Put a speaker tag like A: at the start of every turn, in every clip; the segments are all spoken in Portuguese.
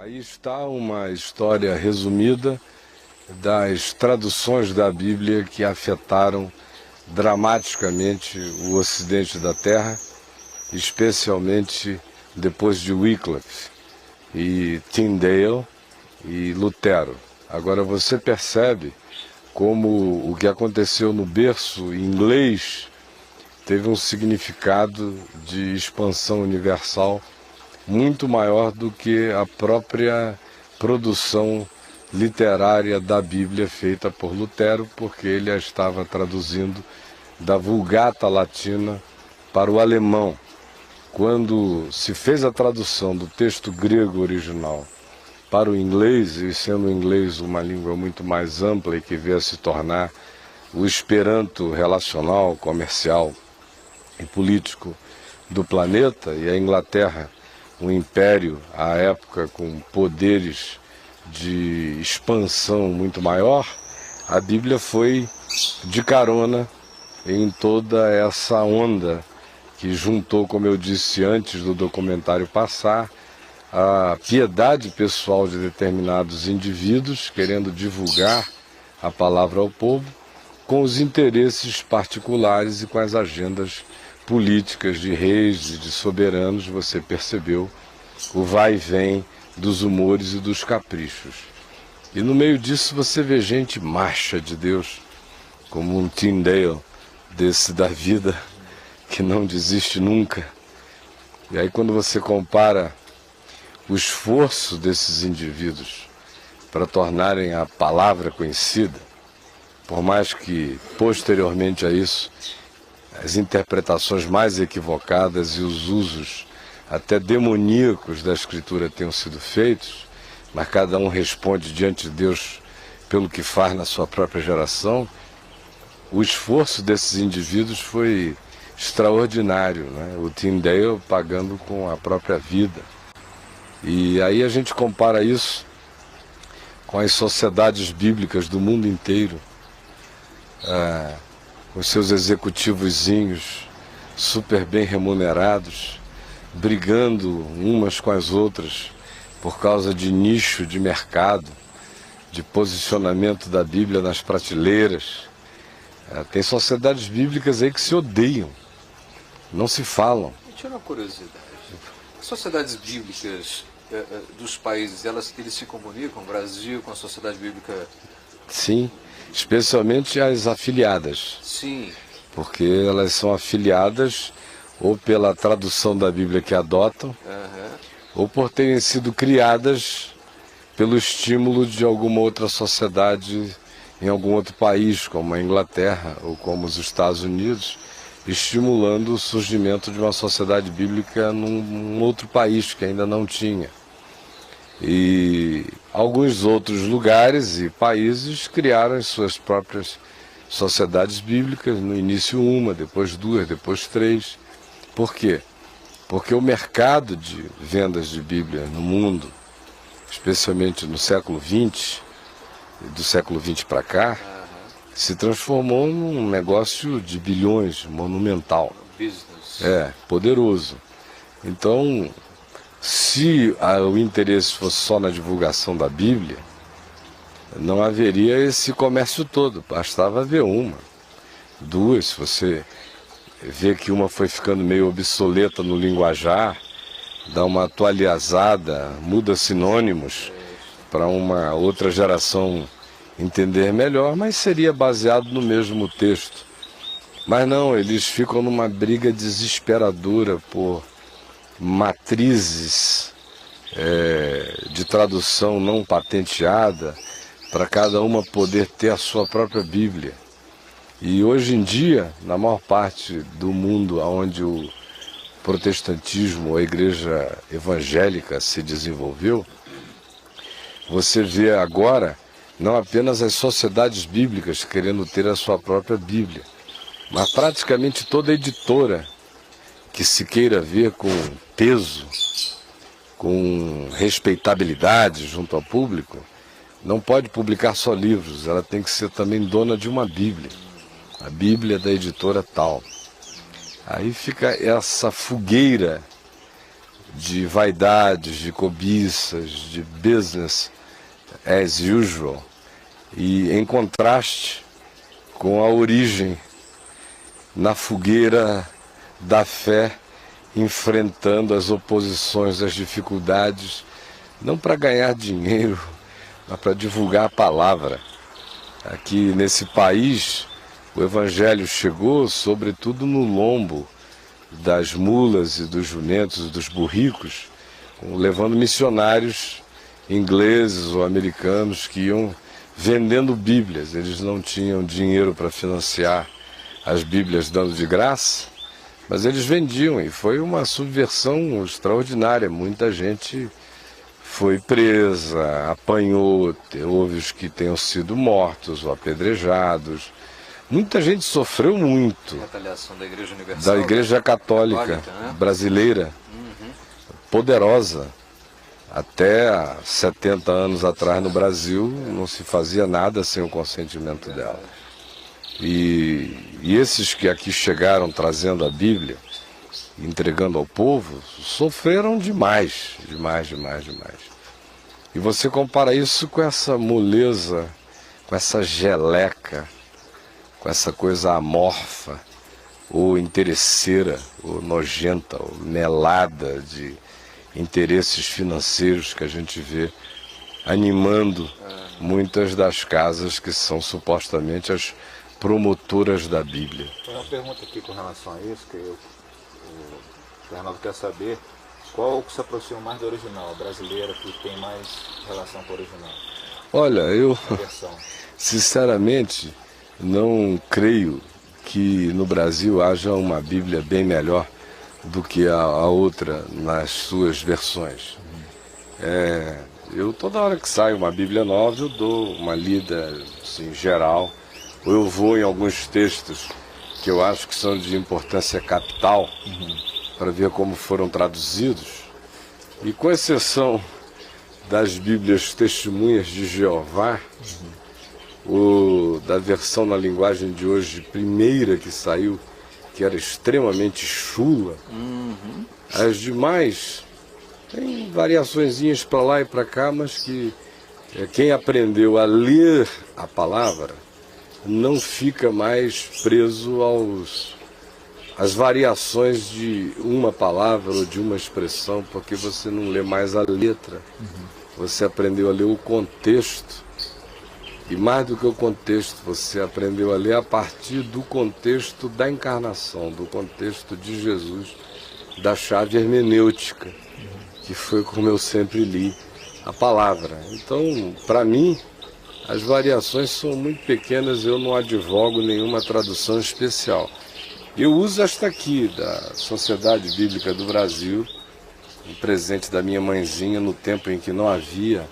A: Aí está uma história resumida das traduções da Bíblia que afetaram dramaticamente o ocidente da Terra, especialmente depois de Wycliffe e Tyndale e Lutero. Agora você percebe como o que aconteceu no berço inglês teve um significado de expansão universal muito maior do que a própria produção literária da Bíblia feita por Lutero, porque ele a estava traduzindo da Vulgata Latina para o alemão. Quando se fez a tradução do texto grego original para o inglês, e sendo o inglês uma língua muito mais ampla e que veio a se tornar o Esperanto relacional, comercial e político do planeta, e a Inglaterra, um império à época com poderes de expansão muito maior, a Bíblia foi de carona em toda essa onda que juntou, como eu disse antes do documentário passar, a piedade pessoal de determinados indivíduos querendo divulgar a palavra ao povo com os interesses particulares e com as agendas políticas de reis e de soberanos. Você percebeu o vai e vem dos humores e dos caprichos. E no meio disso você vê gente marcha de Deus, como um Tyndale desse da vida, que não desiste nunca. E aí quando você compara o esforço desses indivíduos para tornarem a palavra conhecida, por mais que posteriormente a isso as interpretações mais equivocadas e os usos até demoníacos da Escritura tenham sido feitos, mas cada um responde diante de Deus pelo que faz na sua própria geração, o esforço desses indivíduos foi extraordinário, né? O Tyndale pagando com a própria vida. E aí a gente compara isso com as sociedades bíblicas do mundo inteiro, com seus executivozinhos super bem remunerados, brigando umas com as outras por causa de nicho de mercado, de posicionamento da Bíblia nas prateleiras. Tem sociedades bíblicas aí que se odeiam, não se falam.
B: Me tira uma curiosidade. As sociedades bíblicas dos países, eles se comunicam, o Brasil com a sociedade bíblica?
A: Sim, especialmente as afiliadas.
B: Sim.
A: Porque elas são afiliadas ou pela tradução da Bíblia que adotam, ou por terem sido criadas pelo estímulo de alguma outra sociedade em algum outro país, como a Inglaterra ou como os Estados Unidos, estimulando o surgimento de uma sociedade bíblica num outro país que ainda não tinha. E alguns outros lugares e países criaram as suas próprias sociedades bíblicas, no início uma, depois duas, depois três. Por quê? Porque o mercado de vendas de Bíblia no mundo, especialmente no século XX, do século XX para cá, se transformou num negócio de bilhões, monumental.
B: Business.
A: Poderoso. Então, se o interesse fosse só na divulgação da Bíblia, não haveria esse comércio todo, bastava haver uma, duas. Se você vê que uma foi ficando meio obsoleta no linguajar, dá uma atualizada, muda sinônimos para uma outra geração entender melhor, mas seria baseado no mesmo texto. Mas não, eles ficam numa briga desesperadora por matrizes de tradução não patenteada, para cada uma poder ter a sua própria Bíblia. E hoje em dia, na maior parte do mundo onde o protestantismo, a igreja evangélica se desenvolveu, você vê agora não apenas as sociedades bíblicas querendo ter a sua própria Bíblia, mas praticamente toda editora que se queira ver com peso, com respeitabilidade junto ao público, não pode publicar só livros, ela tem que ser também dona de uma Bíblia, a Bíblia da editora tal. Aí fica essa fogueira de vaidades, de cobiças, de business as usual, e em contraste com a origem na fogueira da fé, enfrentando as oposições, as dificuldades, não para ganhar dinheiro, mas para divulgar a palavra. Aqui nesse país, o Evangelho chegou sobretudo no lombo das mulas e dos jumentos e dos burricos, levando missionários ingleses ou americanos que iam vendendo Bíblias. Eles não tinham dinheiro para financiar as Bíblias dando de graça, mas eles vendiam, e foi uma subversão extraordinária. Muita gente foi presa, apanhou, houve os que tenham sido mortos ou apedrejados. Muita gente sofreu muito.
B: Retaliação da Igreja Universal,
A: da Igreja Católica,
B: né?
A: Brasileira, poderosa. Até há 70 anos atrás no Brasil não se fazia nada sem o consentimento dela. E esses que aqui chegaram trazendo a Bíblia, entregando ao povo, sofreram demais, demais. E você compara isso com essa moleza, com essa geleca, com essa coisa amorfa, ou interesseira, ou nojenta, ou melada de interesses financeiros que a gente vê animando muitas das casas que são supostamente as promotoras da Bíblia.
C: Tem uma pergunta aqui com relação a isso, que o Bernardo quer saber qual que se aproxima mais do original, a brasileira, que tem mais relação com o original.
A: Olha, eu sinceramente não creio que no Brasil haja uma Bíblia bem melhor do que a outra nas suas versões. Eu toda hora que sai uma Bíblia nova eu dou uma lida assim, geral, ou eu vou em alguns textos que eu acho que são de importância capital para ver como foram traduzidos, e com exceção das Bíblias Testemunhas de Jeová, ou da versão na linguagem de hoje primeira que saiu, que era extremamente chula, as demais tem variaçõezinhas para lá e para cá, mas que quem aprendeu a ler a palavra não fica mais preso às variações de uma palavra ou de uma expressão, porque você não lê mais a letra, você aprendeu a ler o contexto. E mais do que o contexto, você aprendeu a ler a partir do contexto da encarnação, do contexto de Jesus, da chave hermenêutica, que foi como eu sempre li a palavra. Então, para mim, as variações são muito pequenas, eu não advogo nenhuma tradução especial. Eu uso esta aqui, da Sociedade Bíblica do Brasil, um presente da minha mãezinha no tempo em que não havia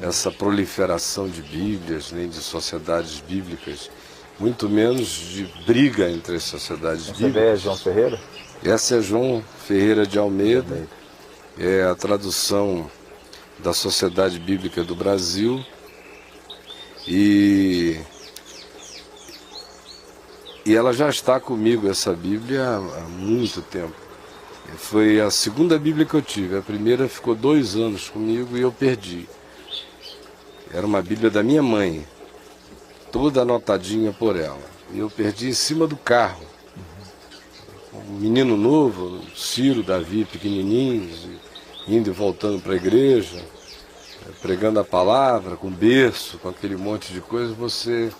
A: essa proliferação de Bíblias, nem de sociedades bíblicas, muito menos de briga entre as sociedades bíblicas.
C: Você vê João Ferreira?
A: Essa é João Ferreira de Almeida, é a tradução da Sociedade Bíblica do Brasil, e ela já está comigo, essa Bíblia, há muito tempo. Foi a segunda Bíblia que eu tive, a primeira ficou 2 anos comigo e eu perdi. Era uma Bíblia da minha mãe, toda anotadinha por ela. E eu perdi em cima do carro. Um menino novo, Ciro, Davi, pequenininhos, indo e voltando para a igreja, pregando a palavra, com berço, com aquele monte de coisa. Você,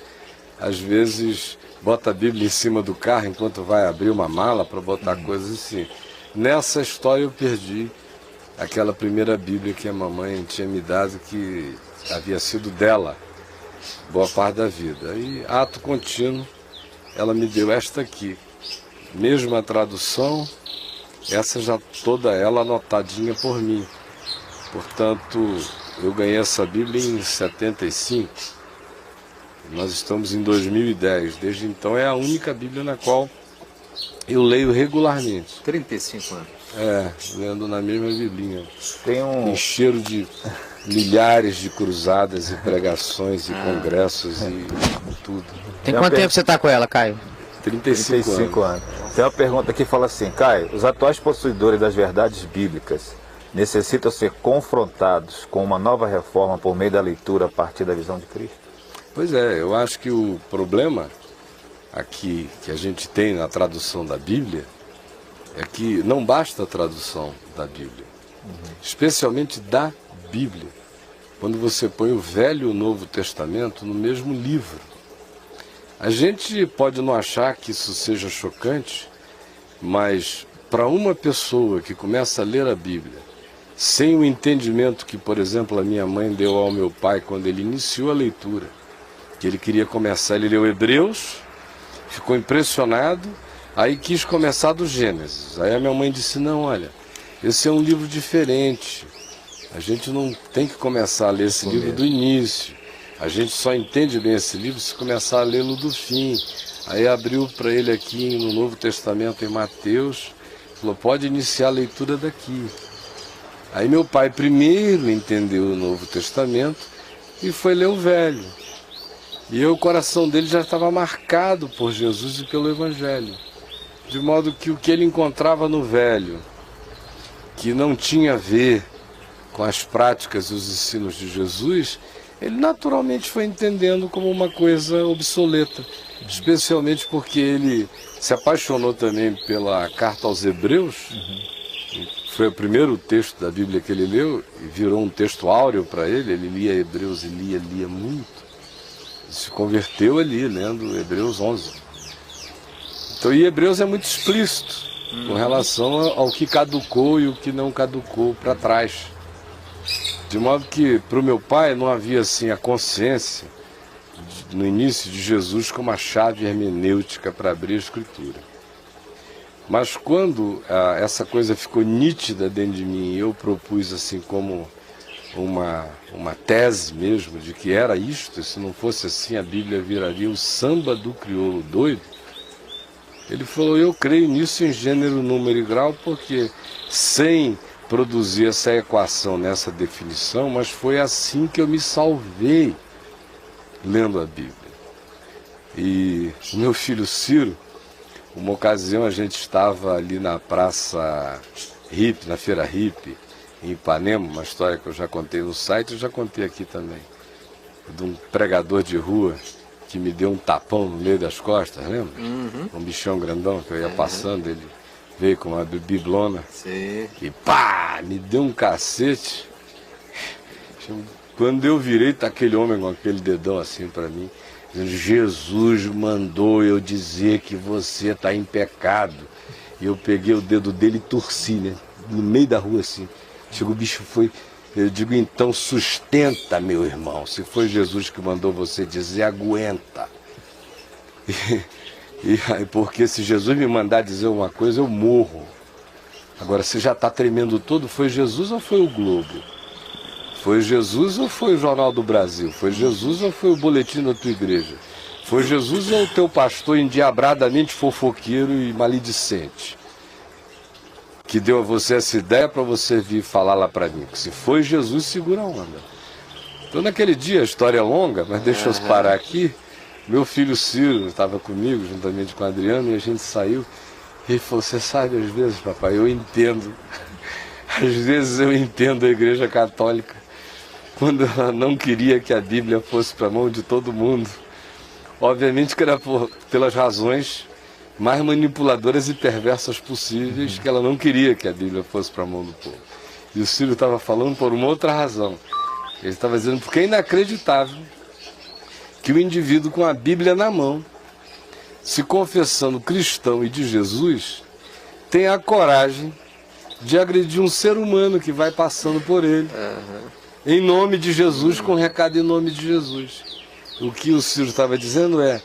A: às vezes, bota a Bíblia em cima do carro enquanto vai abrir uma mala para botar coisas assim. Nessa história eu perdi aquela primeira Bíblia que a mamãe tinha me dado, que havia sido dela boa parte da vida. E ato contínuo, ela me deu esta aqui, mesma tradução, essa já toda ela anotadinha por mim. Portanto, eu ganhei essa Bíblia em 75, nós estamos em 2010, desde então é a única Bíblia na qual eu leio regularmente.
B: 35 anos.
A: Lendo na mesma Biblinha.
C: Tem um
A: cheiro de milhares de cruzadas e pregações e congressos e tudo.
D: Tem quanto tempo você está com ela, Caio?
A: 35 anos.
C: Tem uma pergunta aqui que fala assim: Caio, os atuais possuidores das verdades bíblicas necessitam ser confrontados com uma nova reforma por meio da leitura a partir da visão de Cristo?
A: Pois é, eu acho que o problema aqui que a gente tem na tradução da Bíblia é que não basta a tradução da Bíblia, especialmente da Bíblia, quando você põe o Velho e o Novo Testamento no mesmo livro. A gente pode não achar que isso seja chocante, mas para uma pessoa que começa a ler a Bíblia sem o entendimento que, por exemplo, a minha mãe deu ao meu pai quando ele iniciou a leitura, que ele queria começar, ele leu Hebreus, ficou impressionado, aí quis começar do Gênesis. Aí a minha mãe disse: não, olha, esse é um livro diferente, a gente não tem que começar a ler esse livro do início, a gente só entende bem esse livro se começar a lê-lo do fim. Aí abriu para ele aqui no Novo Testamento, em Mateus, falou: pode iniciar a leitura daqui. Aí meu pai primeiro entendeu o Novo Testamento e foi ler o Velho. E o coração dele já estava marcado por Jesus e pelo Evangelho. De modo que o que ele encontrava no Velho, que não tinha a ver com as práticas e os ensinos de Jesus, ele naturalmente foi entendendo como uma coisa obsoleta. Especialmente porque ele se apaixonou também pela carta aos Hebreus. Foi o primeiro texto da Bíblia que ele leu e virou um texto áureo para ele. Ele lia Hebreus e lia muito. Se converteu ali, lendo Hebreus 11. Então, e Hebreus é muito explícito com relação ao que caducou e o que não caducou para trás. De modo que, para o meu pai, não havia assim a consciência, no início, de Jesus como a chave hermenêutica para abrir a Escritura. Mas quando essa coisa ficou nítida dentro de mim, eu propus assim como uma tese mesmo de que era isto, e se não fosse assim a Bíblia viraria o samba do crioulo doido. Ele falou: eu creio nisso em gênero, número e grau, porque sem produzir essa equação nessa definição, mas foi assim que eu me salvei lendo a Bíblia. E o meu filho Ciro, uma ocasião a gente estava ali na praça hippie, na feira hippie, em Ipanema, uma história que eu já contei no site, eu já contei aqui também, de um pregador de rua que me deu um tapão no meio das costas, lembra? Um bichão grandão que eu ia passando, ele veio com uma biblona.
B: Sim.
A: E pá, me deu um cacete. Quando eu virei, tá aquele homem com aquele dedão assim para mim, dizendo: Jesus mandou eu dizer que você está em pecado. E eu peguei o dedo dele e torci, né? No meio da rua assim. Chegou, o bicho foi. Eu digo: então sustenta, meu irmão. Se foi Jesus que mandou você dizer, aguenta. Porque se Jesus me mandar dizer uma coisa, eu morro. Agora, se já está tremendo todo, foi Jesus ou foi o Globo? Foi Jesus ou foi o Jornal do Brasil? Foi Jesus ou foi o boletim da tua igreja? Foi Jesus ou o teu pastor endiabradamente fofoqueiro e maledicente, que deu a você essa ideia para você vir falar lá para mim? Que se foi Jesus, segura a onda. Então naquele dia, a história é longa, mas deixa eu parar aqui. Meu filho Ciro estava comigo, juntamente com o Adriano, e a gente saiu. E ele falou: você sabe, às vezes, papai, eu entendo. Às vezes eu entendo a Igreja Católica, quando ela não queria que a Bíblia fosse para a mão de todo mundo. Obviamente que era pelas razões mais manipuladoras e perversas possíveis, que ela não queria que a Bíblia fosse para a mão do povo. E o Ciro estava falando por uma outra razão. Ele estava dizendo porque é inacreditável que o indivíduo com a Bíblia na mão, se confessando cristão e de Jesus, tenha a coragem de agredir um ser humano que vai passando por ele, em nome de Jesus, com recado em nome de Jesus. O que o Ciro estava dizendo é: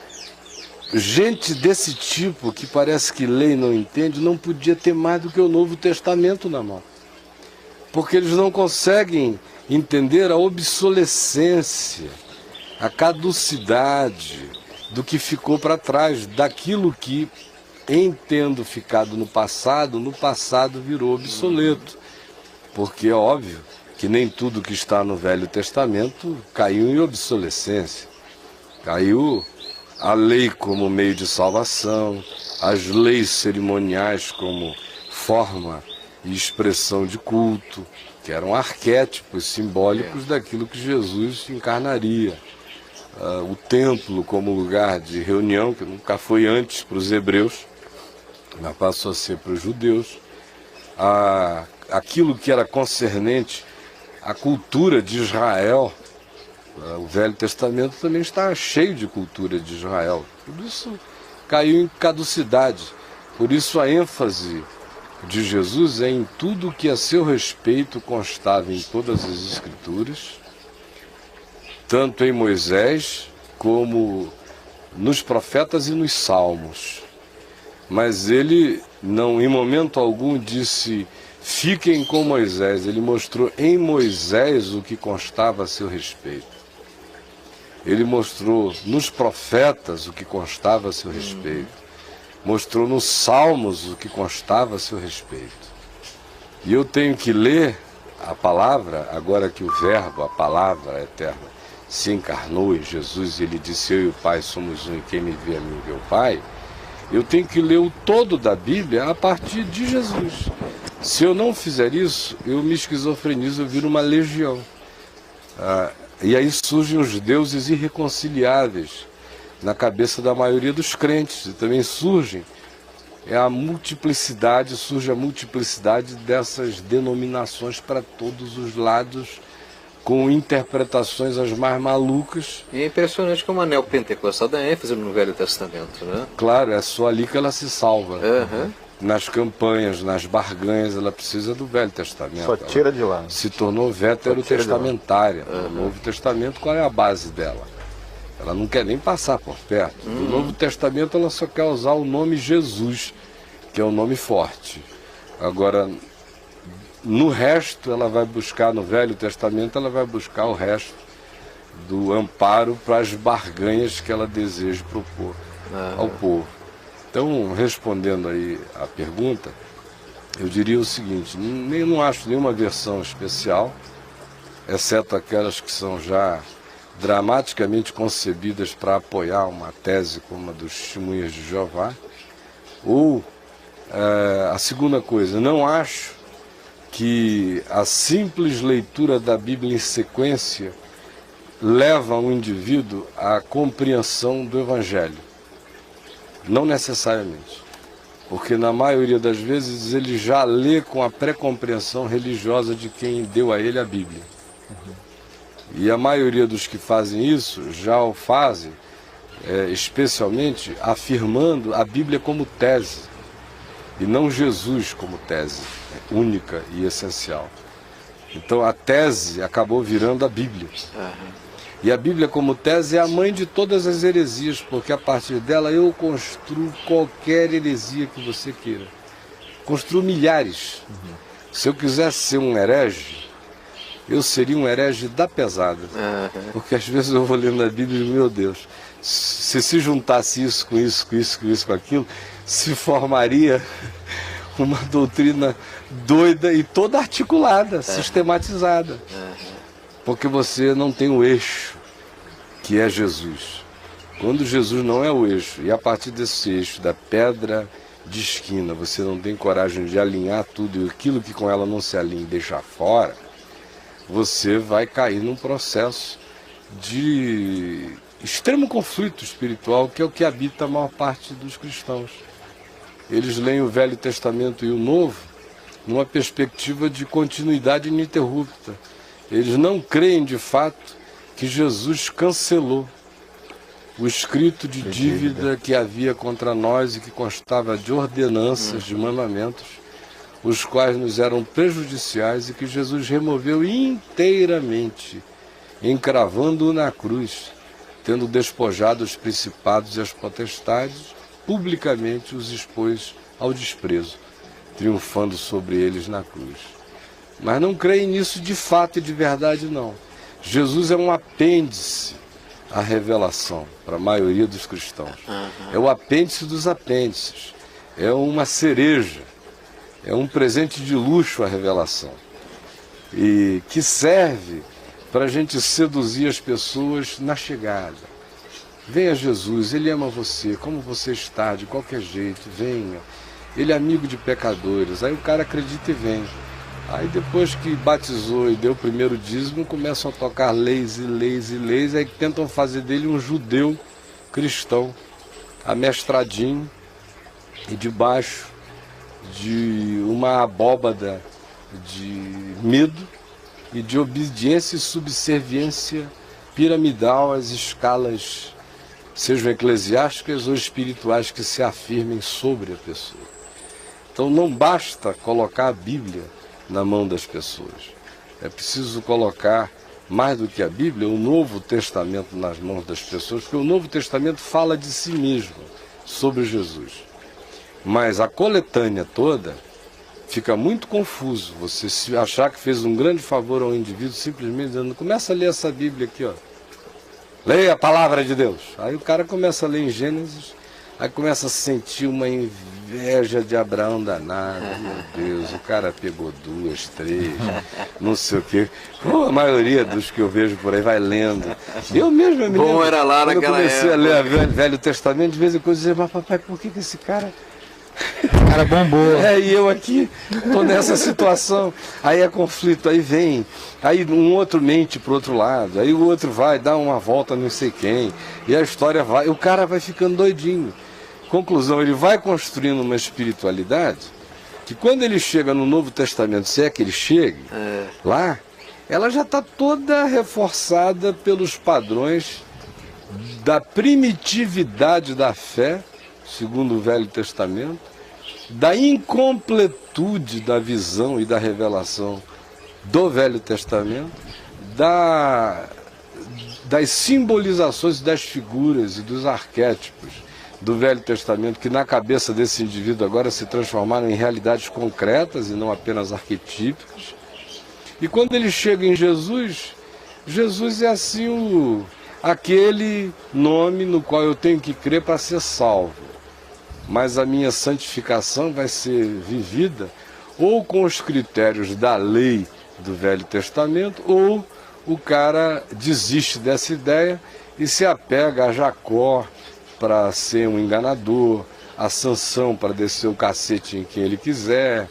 A: gente desse tipo, que parece que lê e não entende, não podia ter mais do que o Novo Testamento na mão. Porque eles não conseguem entender a obsolescência, a caducidade do que ficou para trás, daquilo que, em tendo ficado no passado virou obsoleto. Porque é óbvio que nem tudo que está no Velho Testamento caiu em obsolescência. Caiu a lei como meio de salvação, as leis cerimoniais como forma e expressão de culto, que eram arquétipos simbólicos daquilo que Jesus encarnaria. O templo como lugar de reunião, que nunca foi antes para os hebreus, mas passou a ser para os judeus. Aquilo que era concernente à cultura de Israel, o Velho Testamento também está cheio de cultura de Israel. Tudo isso caiu em caducidade. Por isso a ênfase de Jesus é em tudo que a seu respeito constava em todas as Escrituras, tanto em Moisés como nos profetas e nos salmos. Mas ele não, em momento algum, disse: fiquem com Moisés. Ele mostrou em Moisés o que constava a seu respeito. Ele mostrou nos profetas o que constava a seu respeito. Mostrou nos salmos o que constava a seu respeito. E eu tenho que ler a palavra, agora que o verbo, a palavra eterna, se encarnou em Jesus e ele disse: eu e o Pai somos um, e quem me vê a mim vê o Pai. Eu tenho que ler o todo da Bíblia a partir de Jesus. Se eu não fizer isso, eu me esquizofrenizo, eu viro uma legião. E aí surgem os deuses irreconciliáveis na cabeça da maioria dos crentes. E também surge a multiplicidade dessas denominações para todos os lados, com interpretações as mais malucas.
B: E é impressionante como a neopentecostal dá ênfase no Velho Testamento, né?
A: Claro, é só ali que ela se salva. Nas campanhas, nas barganhas, ela precisa do Velho Testamento.
C: Só tira de lá.
A: Se tornou veterotestamentária. No Novo Testamento, qual é a base dela? Ela não quer nem passar por perto. No Novo Testamento, ela só quer usar o nome Jesus, que é um nome forte. Agora, no resto, ela vai buscar, no Velho Testamento, ela vai buscar o resto do amparo para as barganhas que ela deseja propor ao povo. Então, respondendo aí a pergunta, eu diria o seguinte: não acho nenhuma versão especial, exceto aquelas que são já dramaticamente concebidas para apoiar uma tese como a dos Testemunhas de Jeová. Ou, a segunda coisa, não acho que a simples leitura da Bíblia em sequência leva um indivíduo à compreensão do Evangelho. Não necessariamente. Porque na maioria das vezes ele já lê com a pré-compreensão religiosa de quem deu a ele a Bíblia. E a maioria dos que fazem isso já o fazem, especialmente afirmando a Bíblia como tese, e não Jesus como tese única e essencial. Então a tese acabou virando a Bíblia. E a Bíblia como tese é a mãe de todas as heresias, porque a partir dela eu construo qualquer heresia que você queira. Construo milhares. Se eu quisesse ser um herege, eu seria um herege da pesada. Porque às vezes eu vou lendo a Bíblia e digo: meu Deus, se juntasse isso com isso, com isso, com isso, com aquilo, se formaria uma doutrina doida e toda articulada, sistematizada. Porque você não tem o eixo, que é Jesus. Quando Jesus não é o eixo, e a partir desse eixo, da pedra de esquina, você não tem coragem de alinhar tudo, e aquilo que com ela não se alinha e deixar fora, você vai cair num processo de extremo conflito espiritual, que é o que habita a maior parte dos cristãos. Eles leem o Velho Testamento e o Novo numa perspectiva de continuidade ininterrupta. Eles não creem de fato que Jesus cancelou o escrito de dívida que havia contra nós e que constava de ordenanças, de mandamentos, os quais nos eram prejudiciais, e que Jesus removeu inteiramente, encravando-o na cruz, tendo despojado os principados e as potestades, publicamente os expôs ao desprezo, triunfando sobre eles na cruz. Mas não creem nisso de fato e de verdade, não. Jesus é um apêndice à revelação para a maioria dos cristãos. É o apêndice dos apêndices. É uma cereja. É um presente de luxo a revelação. E que serve para a gente seduzir as pessoas na chegada. Venha Jesus, Ele ama você, como você está, de qualquer jeito, venha. Ele é amigo de pecadores. Aí o cara acredita e vem. Aí depois que batizou e deu o primeiro dízimo, começam a tocar leis e leis e leis, aí tentam fazer dele um judeu cristão, amestradinho e debaixo de uma abóbada de medo e de obediência e subserviência piramidal às escalas, sejam eclesiásticas ou espirituais, que se afirmem sobre a pessoa. Então não basta colocar a Bíblia na mão das pessoas. É preciso colocar, mais do que a Bíblia, o Novo Testamento nas mãos das pessoas, porque o Novo Testamento fala de si mesmo, sobre Jesus. Mas a coletânea toda fica muito confuso. Você se achar que fez um grande favor ao indivíduo simplesmente dizendo, começa a ler essa Bíblia aqui, ó. Leia a palavra de Deus. Aí o cara começa a ler em Gênesis, aí começa a sentir uma inveja de Abraão danada. Meu Deus, o cara pegou 2, 3, não sei o quê. Pô, a maioria dos que eu vejo por aí vai lendo. Eu mesmo me lembro,
B: Bom era lá
A: quando eu
B: naquela
A: comecei
B: época.
A: a ler o Velho Testamento, de vez em quando eu dizia, mas papai, por que esse cara...
D: O cara bombou.
A: E eu aqui tô nessa situação. Aí é conflito, aí vem, aí um outro mente pro outro lado, aí o outro vai dar uma volta não sei quem, e a história vai, o cara vai ficando doidinho. Conclusão, ele vai construindo uma espiritualidade que quando ele chega no Novo Testamento, se é que ele chegue lá, ela já está toda reforçada pelos padrões da primitividade da fé, segundo o Velho Testamento, da incompletude da visão e da revelação do Velho Testamento, das simbolizações das figuras e dos arquétipos do Velho Testamento, que na cabeça desse indivíduo agora se transformaram em realidades concretas e não apenas arquetípicas. E quando ele chega em Jesus, Jesus é assim aquele nome no qual eu tenho que crer para ser salvo. Mas a minha santificação vai ser vivida ou com os critérios da lei do Velho Testamento, ou o cara desiste dessa ideia e se apega a Jacó para ser um enganador, a Sansão para descer o cacete em quem ele quiser.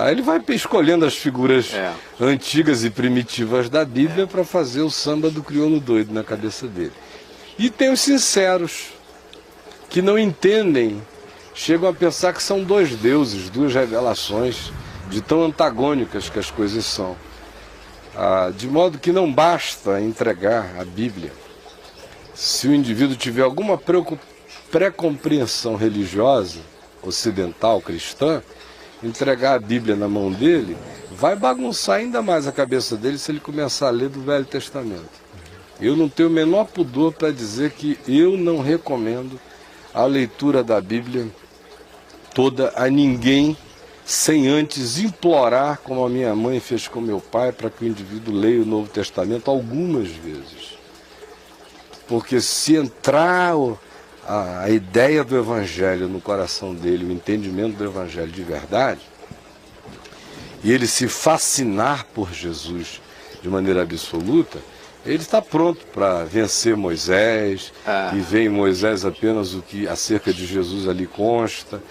A: Ele vai escolhendo as figuras antigas e primitivas da Bíblia para fazer o samba do crioulo doido na cabeça dele. E tem os sinceros, que não entendem, chegam a pensar que são dois deuses, duas revelações, de tão antagônicas que as coisas são. De modo que não basta entregar a Bíblia. Se o indivíduo tiver alguma pré-compreensão religiosa, ocidental, cristã, entregar a Bíblia na mão dele, vai bagunçar ainda mais a cabeça dele se ele começar a ler do Velho Testamento. Eu não tenho o menor pudor para dizer que eu não recomendo a leitura da Bíblia toda a ninguém, sem antes implorar, como a minha mãe fez com meu pai, para que o indivíduo leia o Novo Testamento algumas vezes. Porque se entrar a ideia do Evangelho no coração dele, o entendimento do Evangelho de verdade, e ele se fascinar por Jesus de maneira absoluta, ele está pronto para vencer Moisés, e vê em Moisés apenas o que acerca de Jesus ali consta,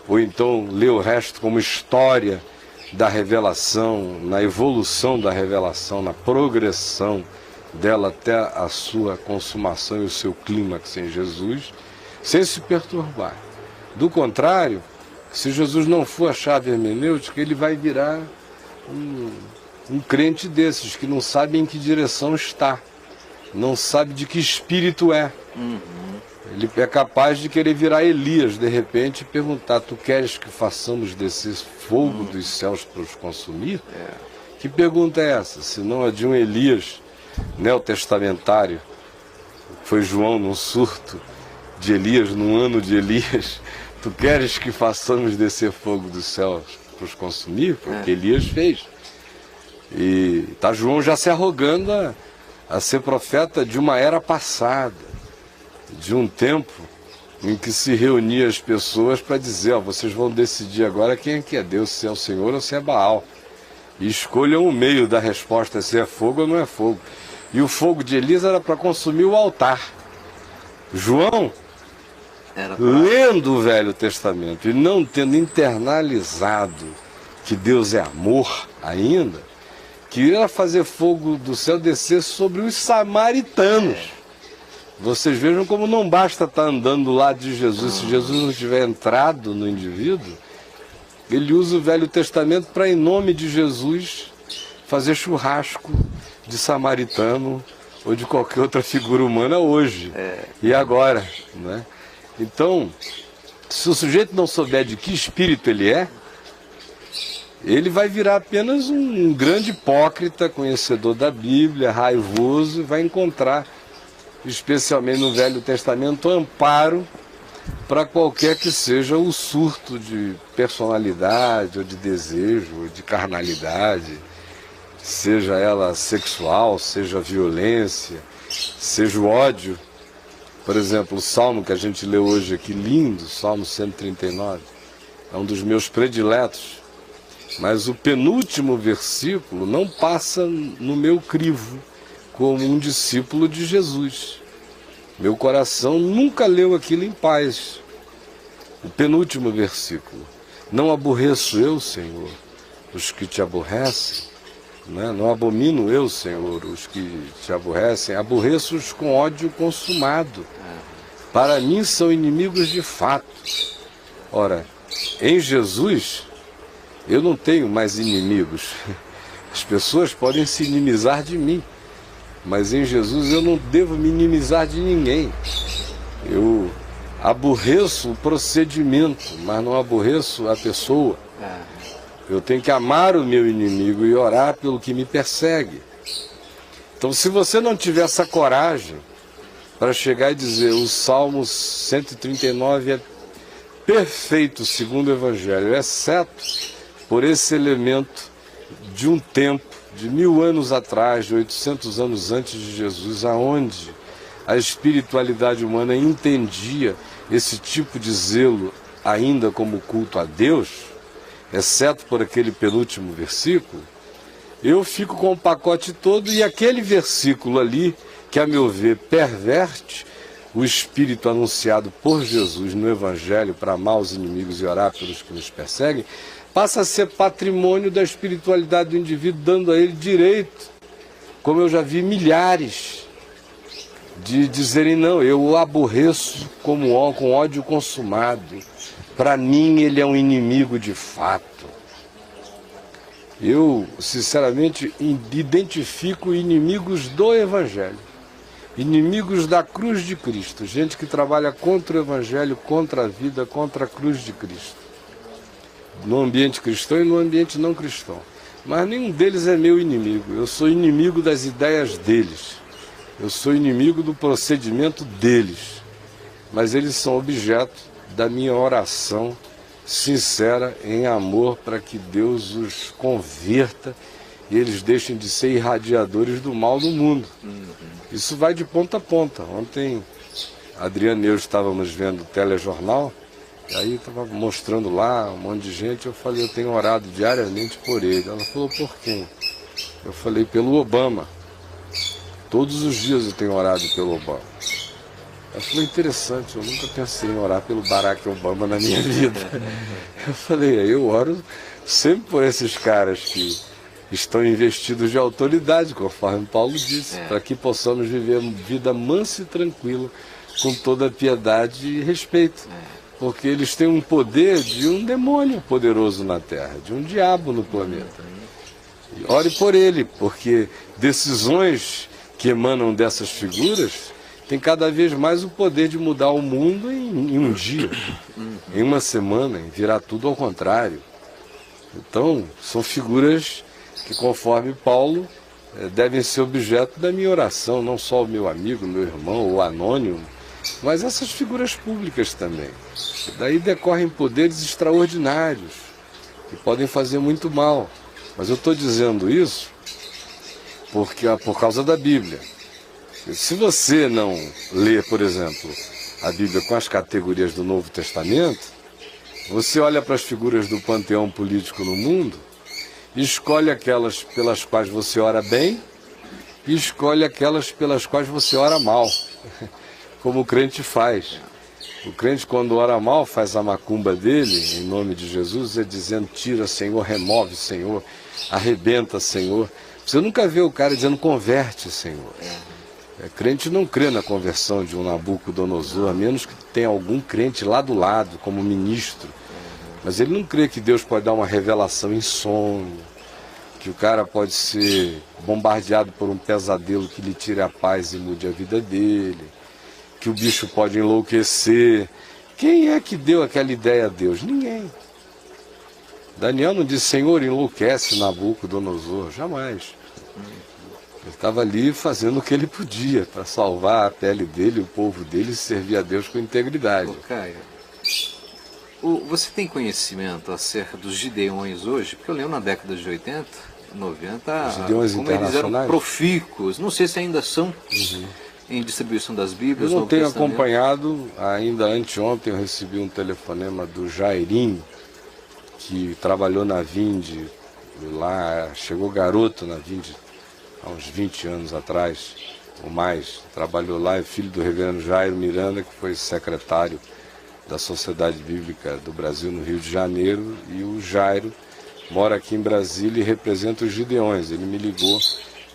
A: ou então lê o resto como história da revelação, na evolução da revelação, na progressão dela até a sua consumação e o seu clímax em Jesus, sem se perturbar. Do contrário, se Jesus não for a chave hermenêutica, ele vai virar um crente desses, que não sabe em que direção está, não sabe de que espírito é. Ele é capaz de querer virar Elias, de repente, e perguntar, tu queres que façamos descer fogo dos céus para os consumir? Que pergunta é essa? Se não a de um Elias neotestamentário, foi João num surto de Elias, num ano de Elias, tu queres que façamos descer fogo dos céus para os consumir? Foi o que Elias fez. E está João já se arrogando a ser profeta de uma era passada, de um tempo em que se reunia as pessoas para dizer, vocês vão decidir agora quem é que é Deus, se é o Senhor ou se é Baal. E escolham o meio da resposta, se é fogo ou não é fogo. E o fogo de Elias era para consumir o altar. João, lendo o Velho Testamento e não tendo internalizado que Deus é amor ainda, queria fazer fogo do céu descer sobre os samaritanos. Vocês vejam como não basta estar andando do lado de Jesus. Se Jesus não tiver entrado no indivíduo, ele usa o Velho Testamento para, em nome de Jesus, fazer churrasco de samaritano ou de qualquer outra figura humana hoje e agora, né? Então, se o sujeito não souber de que espírito ele é, ele vai virar apenas um grande hipócrita, conhecedor da Bíblia, raivoso, e vai encontrar, especialmente no Velho Testamento, amparo para qualquer que seja o surto de personalidade, ou de desejo, ou de carnalidade, seja ela sexual, seja violência, seja o ódio. Por exemplo, o salmo que a gente leu hoje aqui, lindo, Salmo 139, é um dos meus prediletos, mas o penúltimo versículo não passa no meu crivo como um discípulo de Jesus. Meu coração nunca leu aquilo em paz. O penúltimo versículo: não aborreço eu, Senhor, os que te aborrecem, né? Não abomino eu, Senhor, os que te aborrecem, aborreço-os com ódio consumado. Para mim são inimigos de fato. Ora, em Jesus eu não tenho mais inimigos. As pessoas podem se inimizar de mim, mas em Jesus eu não devo me inimizar de ninguém. Eu aborreço o procedimento, mas não aborreço a pessoa. Eu tenho que amar o meu inimigo e orar pelo que me persegue. Então, se você não tiver essa coragem para chegar e dizer o Salmo 139 é perfeito segundo o Evangelho, exceto por esse elemento de um tempo, de 1000 anos atrás, de 800 anos antes de Jesus, aonde a espiritualidade humana entendia esse tipo de zelo ainda como culto a Deus, exceto por aquele penúltimo versículo, eu fico com o pacote todo, e aquele versículo ali, que a meu ver perverte o espírito anunciado por Jesus no Evangelho para amar os inimigos e orar pelos que nos perseguem, passa a ser patrimônio da espiritualidade do indivíduo, dando a ele direito, como eu já vi milhares, de dizerem: não, eu o aborreço com ódio consumado. Para mim ele é um inimigo de fato. Eu, sinceramente, identifico inimigos do Evangelho, inimigos da cruz de Cristo, gente que trabalha contra o Evangelho, contra a vida, contra a cruz de Cristo, no ambiente cristão e no ambiente não cristão. Mas nenhum deles é meu inimigo. Eu sou inimigo das ideias deles, eu sou inimigo do procedimento deles, mas eles são objeto da minha oração sincera em amor para que Deus os converta e eles deixem de ser irradiadores do mal no mundo. Isso vai de ponta a ponta. Ontem, Adriano e eu estávamos vendo o telejornal, e aí estava mostrando lá um monte de gente. Eu falei: eu tenho orado diariamente por ele. Ela falou: por quem? Eu falei: pelo Obama. Todos os dias eu tenho orado pelo Obama. Ela falou: interessante, eu nunca pensei em orar pelo Barack Obama na minha vida. Eu falei: eu oro sempre por esses caras que estão investidos de autoridade, conforme Paulo disse, para que possamos viver uma vida mansa e tranquila, com toda piedade e respeito. Porque eles têm um poder de um demônio poderoso na Terra, de um diabo no planeta. E ore por ele, porque decisões que emanam dessas figuras tem cada vez mais o poder de mudar o mundo em um dia, em uma semana, em virar tudo ao contrário. Então, são figuras que, conforme Paulo, devem ser objeto da minha oração, não só o meu amigo, meu irmão, o anônimo, mas essas figuras públicas também. Daí decorrem poderes extraordinários, que podem fazer muito mal. Mas eu estou dizendo isso por causa da Bíblia. Se você não lê, por exemplo, a Bíblia com as categorias do Novo Testamento, você olha para as figuras do panteão político no mundo e escolhe aquelas pelas quais você ora bem e escolhe aquelas pelas quais você ora mal. como o crente faz. O crente, quando ora mal, faz a macumba dele, em nome de Jesus, é dizendo: tira, Senhor, remove, Senhor, arrebenta, Senhor. Você nunca vê o cara dizendo: converte, Senhor. Crente não crê na conversão de um Nabucodonosor, a menos que tenha algum crente lá do lado, como ministro. Mas ele não crê que Deus pode dar uma revelação em sonho, que o cara pode ser bombardeado por um pesadelo que lhe tire a paz e mude a vida dele, que o bicho pode enlouquecer. Quem é que deu aquela ideia a Deus? Ninguém. Daniel não disse: Senhor, enlouquece Nabucodonosor. Jamais. Ele estava ali fazendo o que ele podia para salvar a pele dele, o povo dele, e servir a Deus com integridade.
B: Ô, Caio, você tem conhecimento acerca dos Gideões hoje? Porque eu lembro na década de 80, 90,
A: Os Gideões
B: como eles eram
A: internacionais?
B: profícuos. Não sei se ainda são em distribuição das Bíblias.
A: Eu não
B: Novo
A: tenho
B: Testamento.
A: acompanhado, ainda anteontem eu recebi um telefonema do Jairinho, que trabalhou na Vinde, lá, chegou garoto na Vinde há uns 20 anos atrás, ou mais. Trabalhou lá, é filho do reverendo Jairo Miranda, que foi secretário da Sociedade Bíblica do Brasil no Rio de Janeiro, e o Jairo mora aqui em Brasília e representa os Gideões. Ele me ligou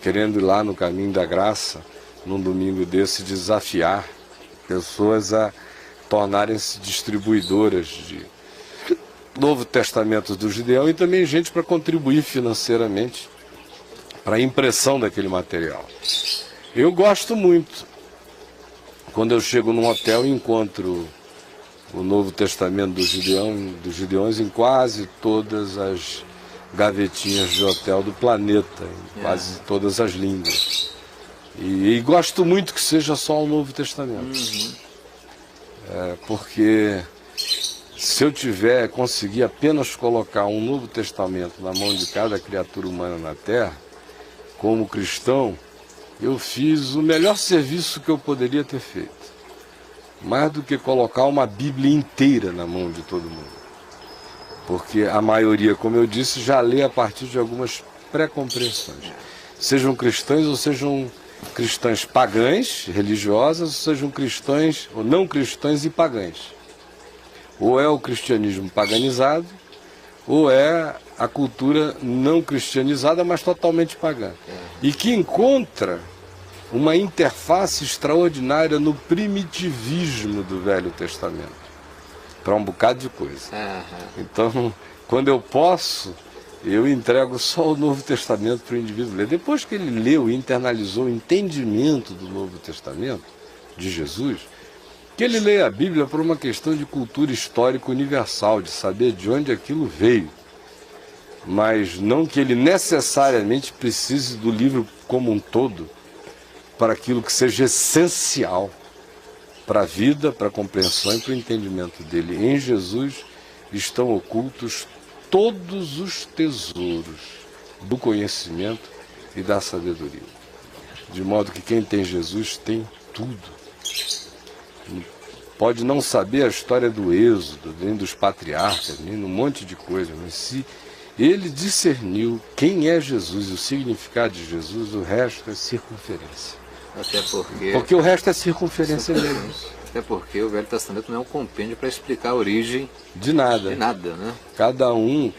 A: querendo ir lá no Caminho da Graça, num domingo desse, desafiar pessoas a tornarem-se distribuidoras de Novo Testamento do Gideão, e também gente para contribuir financeiramente para a impressão daquele material. Eu gosto muito. Quando eu chego num hotel e encontro o Novo Testamento dos Gideões em quase todas as gavetinhas de hotel do planeta, em quase todas as línguas. E gosto muito que seja só o Novo Testamento. Porque se eu conseguir apenas colocar um Novo Testamento na mão de cada criatura humana na Terra, como cristão, eu fiz o melhor serviço que eu poderia ter feito. Mais do que colocar uma Bíblia inteira na mão de todo mundo. Porque a maioria, como eu disse, já lê a partir de algumas pré-compreensões. Sejam cristãos ou sejam cristãs pagãs, religiosas, ou sejam cristãs ou não cristãs e pagãs. Ou é o cristianismo paganizado, ou é a cultura não cristianizada, mas totalmente pagã. E que encontra uma interface extraordinária no primitivismo do Velho Testamento, para um bocado de coisa. Então, quando eu posso, eu entrego só o Novo Testamento para o indivíduo ler. Depois que ele leu e internalizou o entendimento do Novo Testamento, de Jesus, que ele leia a Bíblia por uma questão de cultura histórica universal, de saber de onde aquilo veio. Mas não que ele necessariamente precise do livro como um todo para aquilo que seja essencial para a vida, para a compreensão e para o entendimento dele. Em Jesus estão ocultos todos os tesouros do conhecimento e da sabedoria. De modo que quem tem Jesus tem tudo. Pode não saber a história do Êxodo, nem dos patriarcas, nem um monte de coisa, mas se ele discerniu quem é Jesus e o significado de Jesus, o resto é circunferência.
B: Até porque...
A: Porque o resto é circunferência mesmo.
B: Até porque o Velho Testamento não é um compêndio para explicar a origem
A: de nada.
B: Né?
A: Cada um,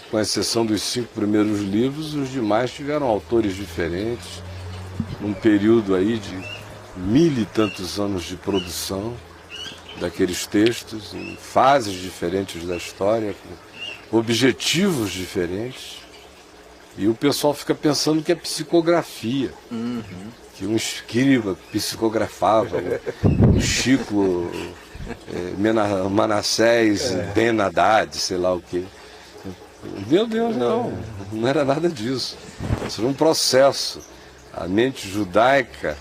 A: com exceção dos 5 primeiros livros, os demais tiveram autores diferentes, num período aí de 1000 e tantos anos de produção daqueles textos, em fases diferentes da história, com objetivos diferentes. E o pessoal fica pensando que é psicografia. Que um escriba psicografava, o Chico Manassés Ben Haddad, sei lá o quê. Meu Deus, não era nada disso. Isso era um processo. A mente judaica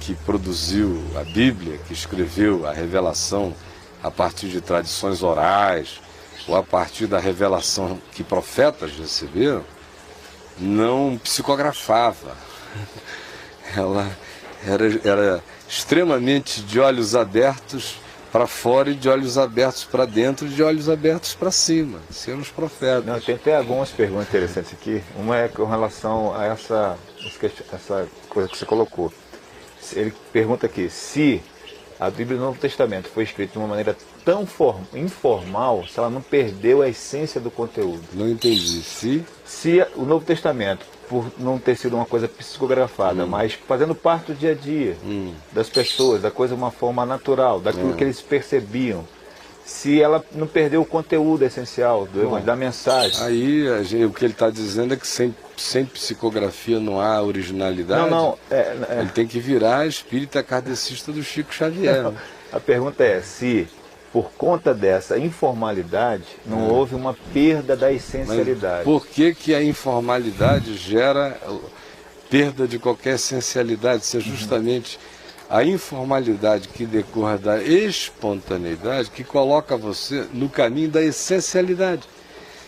A: que produziu a Bíblia, que escreveu a revelação a partir de tradições orais, ou a partir da revelação que profetas receberam, não psicografava. Ela era extremamente de olhos abertos para fora e de olhos abertos para dentro e de olhos abertos para cima. Sendo os profetas.
C: Não, tem até algumas perguntas interessantes aqui. Uma é com relação a essa coisa que você colocou. Ele pergunta aqui, se a Bíblia do Novo Testamento foi escrita de uma maneira tão informal, se ela não perdeu a essência do conteúdo.
A: Não entendi.
C: Se o Novo Testamento, por não ter sido uma coisa psicografada, mas fazendo parte do dia a dia das pessoas, da coisa de uma forma natural, daquilo que eles percebiam, se ela não perdeu o conteúdo essencial da mensagem.
A: Aí o que ele está dizendo é que sem psicografia não há originalidade. Ele tem que virar espírita kardecista do Chico Xavier.
C: Não, a pergunta é se, por conta dessa informalidade, não houve uma perda da essencialidade.
A: Mas por que a informalidade gera perda de qualquer essencialidade? Isso é justamente a informalidade que decorre da espontaneidade que coloca você no caminho da essencialidade.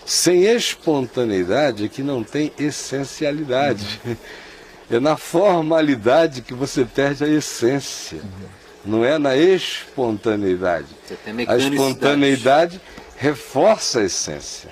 A: Sem espontaneidade é que não tem essencialidade. É na formalidade que você perde a essência. Não é na espontaneidade. A espontaneidade reforça a essência.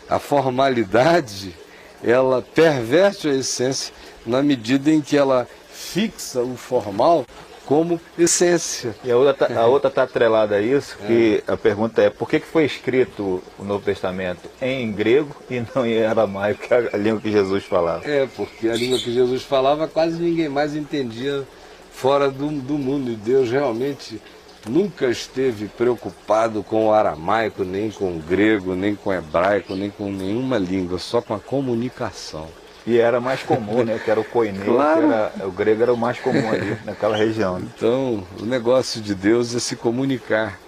A: A formalidade, ela perverte a essência na medida em que ela fixa o formal como essência.
C: E a outra está atrelada a isso, que a pergunta é, por que foi escrito o Novo Testamento em grego e não em aramaico, que é a língua que Jesus falava?
A: Porque a língua que Jesus falava quase ninguém mais entendia fora do mundo, e Deus realmente nunca esteve preocupado com o aramaico, nem com o grego, nem com o hebraico, nem com nenhuma língua, só com a comunicação.
C: E era mais comum, né? Que era o koiné,
A: claro.
C: O grego era o mais comum ali naquela região. Né?
A: Então, o negócio de Deus é se comunicar.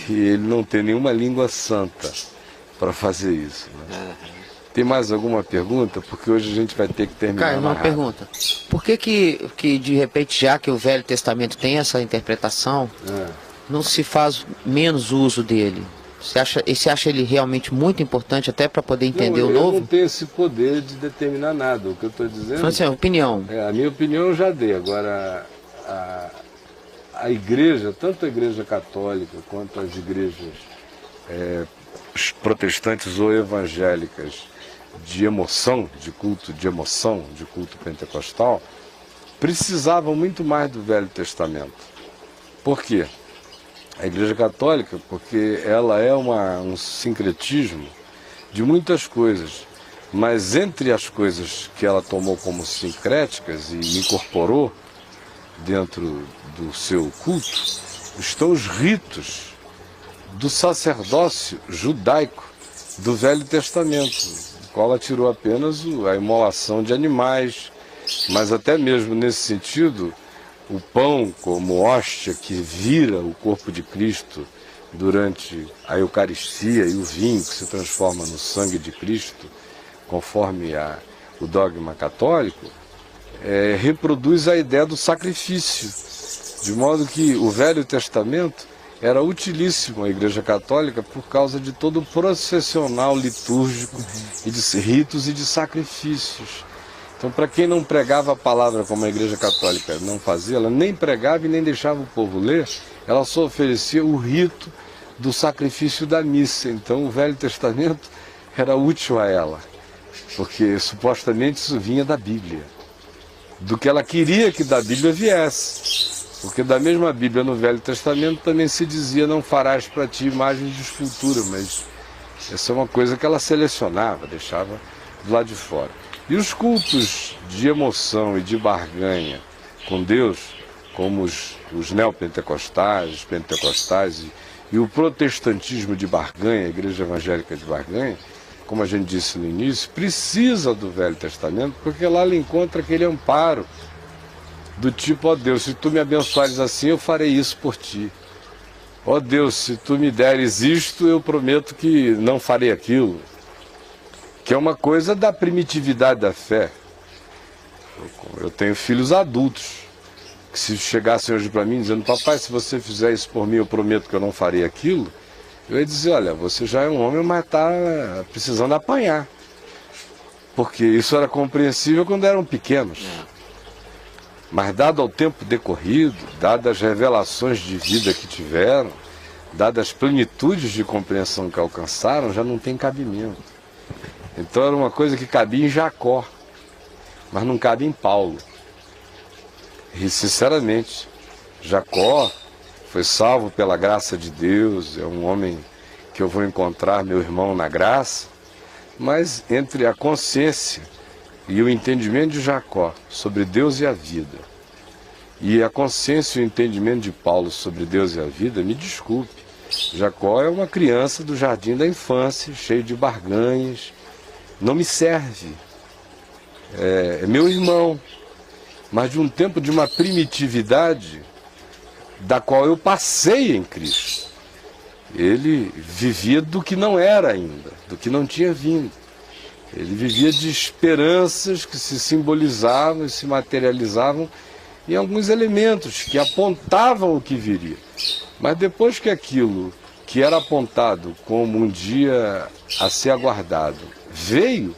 A: E ele não tem nenhuma língua santa para fazer isso. Né? Tem mais alguma pergunta? Porque hoje a gente vai ter que terminar.
D: Caio, uma pergunta. Por que de repente, já que o Velho Testamento tem essa interpretação, não se faz menos uso dele? Você acha ele realmente muito importante até para poder entender o novo?
A: Eu não tenho esse poder de determinar nada. O que eu estou dizendo...
D: Assim, a opinião.
A: A minha opinião eu já dei. Agora, a igreja, tanto a igreja católica quanto as igrejas protestantes ou evangélicas de emoção, de culto pentecostal, precisavam muito mais do Velho Testamento. Por quê? A Igreja Católica, porque ela é um sincretismo de muitas coisas, mas entre as coisas que ela tomou como sincréticas e incorporou dentro do seu culto, estão os ritos do sacerdócio judaico do Velho Testamento, do qual ela tirou apenas a imolação de animais, mas até mesmo nesse sentido, o pão como hóstia que vira o corpo de Cristo durante a Eucaristia e o vinho que se transforma no sangue de Cristo, conforme o dogma católico, reproduz a ideia do sacrifício. De modo que o Velho Testamento era utilíssimo à Igreja Católica por causa de todo o processional litúrgico e de ritos e de sacrifícios. Então, para quem não pregava a palavra como a Igreja Católica não fazia, ela nem pregava e nem deixava o povo ler, ela só oferecia o rito do sacrifício da missa. Então, o Velho Testamento era útil a ela, porque supostamente isso vinha da Bíblia, do que ela queria que da Bíblia viesse. Porque da mesma Bíblia no Velho Testamento também se dizia: não farás para ti imagens de escultura, mas essa é uma coisa que ela selecionava, deixava do lado de fora. E os cultos de emoção e de barganha com Deus, como os neopentecostais, os pentecostais e o protestantismo de barganha, a igreja evangélica de barganha, como a gente disse no início, precisa do Velho Testamento, porque lá ela encontra aquele amparo do tipo: ó Deus, se tu me abençoares assim, eu farei isso por ti. Ó Deus, se tu me deres isto, eu prometo que não farei aquilo. Que é uma coisa da primitividade da fé. Eu tenho filhos adultos, que se chegassem hoje para mim dizendo: papai, se você fizer isso por mim, eu prometo que eu não farei aquilo, eu ia dizer: olha, você já é um homem, mas está precisando apanhar. Porque isso era compreensível quando eram pequenos. Mas dado ao tempo decorrido, dadas as revelações de vida que tiveram, dadas as plenitudes de compreensão que alcançaram, já não tem cabimento. Então era uma coisa que cabia em Jacó, mas não cabe em Paulo. E sinceramente, Jacó foi salvo pela graça de Deus, é um homem que eu vou encontrar, meu irmão, na graça, mas entre a consciência e o entendimento de Jacó sobre Deus e a vida, e a consciência e o entendimento de Paulo sobre Deus e a vida, me desculpe, Jacó é uma criança do jardim da infância, cheio de barganhas, não me serve, é meu irmão, mas de um tempo de uma primitividade da qual eu passei em Cristo. Ele vivia do que não era ainda, do que não tinha vindo. Ele vivia de esperanças que se simbolizavam e se materializavam em alguns elementos que apontavam o que viria. Mas depois que aquilo que era apontado como um dia a ser aguardado veio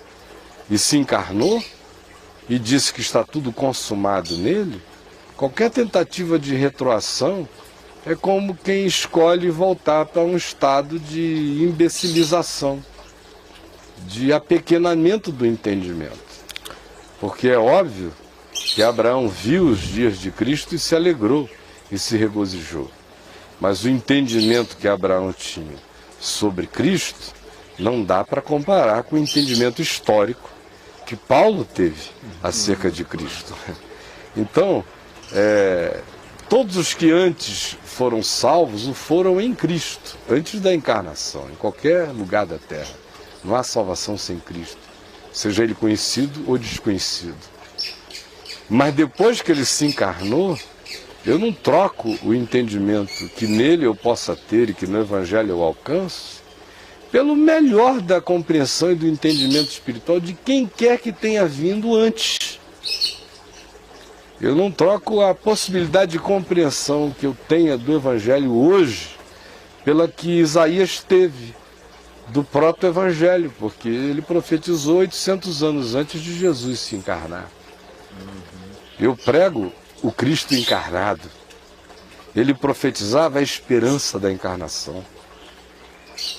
A: e se encarnou e disse que está tudo consumado nele, qualquer tentativa de retroação é como quem escolhe voltar para um estado de imbecilização, de apequenamento do entendimento. Porque é óbvio que Abraão viu os dias de Cristo e se alegrou e se regozijou. Mas o entendimento que Abraão tinha sobre Cristo não dá para comparar com o entendimento histórico que Paulo teve acerca de Cristo. Então, todos os que antes foram salvos o foram em Cristo, antes da encarnação, em qualquer lugar da terra. Não há salvação sem Cristo, seja ele conhecido ou desconhecido. Mas depois que ele se encarnou, eu não troco o entendimento que nele eu possa ter e que no Evangelho eu alcanço, pelo melhor da compreensão e do entendimento espiritual de quem quer que tenha vindo antes. Eu não troco a possibilidade de compreensão que eu tenha do Evangelho hoje pela que Isaías teve do proto-evangelho, porque ele profetizou 800 anos antes de Jesus se encarnar. Eu prego o Cristo encarnado. Ele profetizava a esperança da encarnação.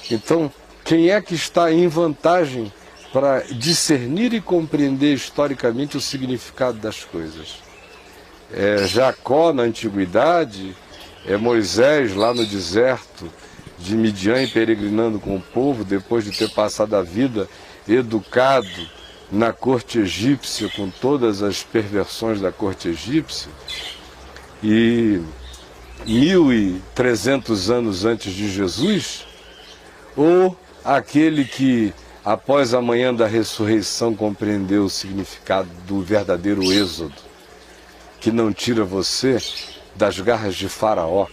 A: Então, quem é que está em vantagem para discernir e compreender historicamente o significado das coisas? É Jacó na antiguidade, é Moisés lá no deserto de Midian peregrinando com o povo, depois de ter passado a vida educado na corte egípcia, com todas as perversões da corte egípcia, e 1300 anos antes de Jesus, ou aquele que, após a manhã da ressurreição, compreendeu o significado do verdadeiro êxodo, que não tira você das garras de Faraó,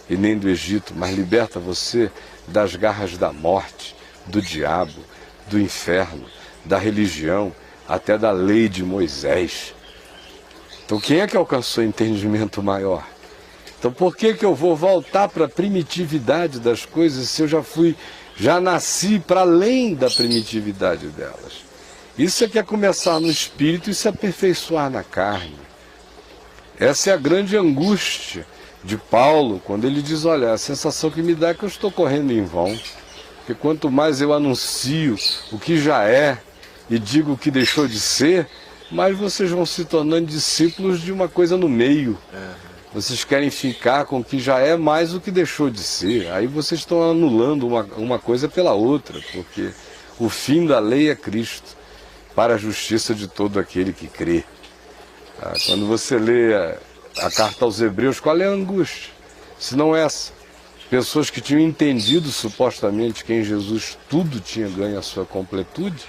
A: e nem do Egito, mas liberta você das garras da morte, do diabo, do inferno, da religião, até da lei de Moisés. Então quem é que alcançou entendimento maior? Então por que eu vou voltar para a primitividade das coisas se eu já nasci para além da primitividade delas? Isso é que é começar no espírito e se aperfeiçoar na carne. Essa é a grande angústia de Paulo, quando ele diz, olha, a sensação que me dá é que eu estou correndo em vão, porque quanto mais eu anuncio o que já é e digo o que deixou de ser, mais vocês vão se tornando discípulos de uma coisa no meio. Vocês querem ficar com o que já é mais o que deixou de ser. Aí vocês estão anulando uma coisa pela outra, porque o fim da lei é Cristo, para a justiça de todo aquele que crê. Quando você lê a carta aos Hebreus, qual é a angústia? Se não essa. Pessoas que tinham entendido supostamente que em Jesus tudo tinha ganho a sua completude,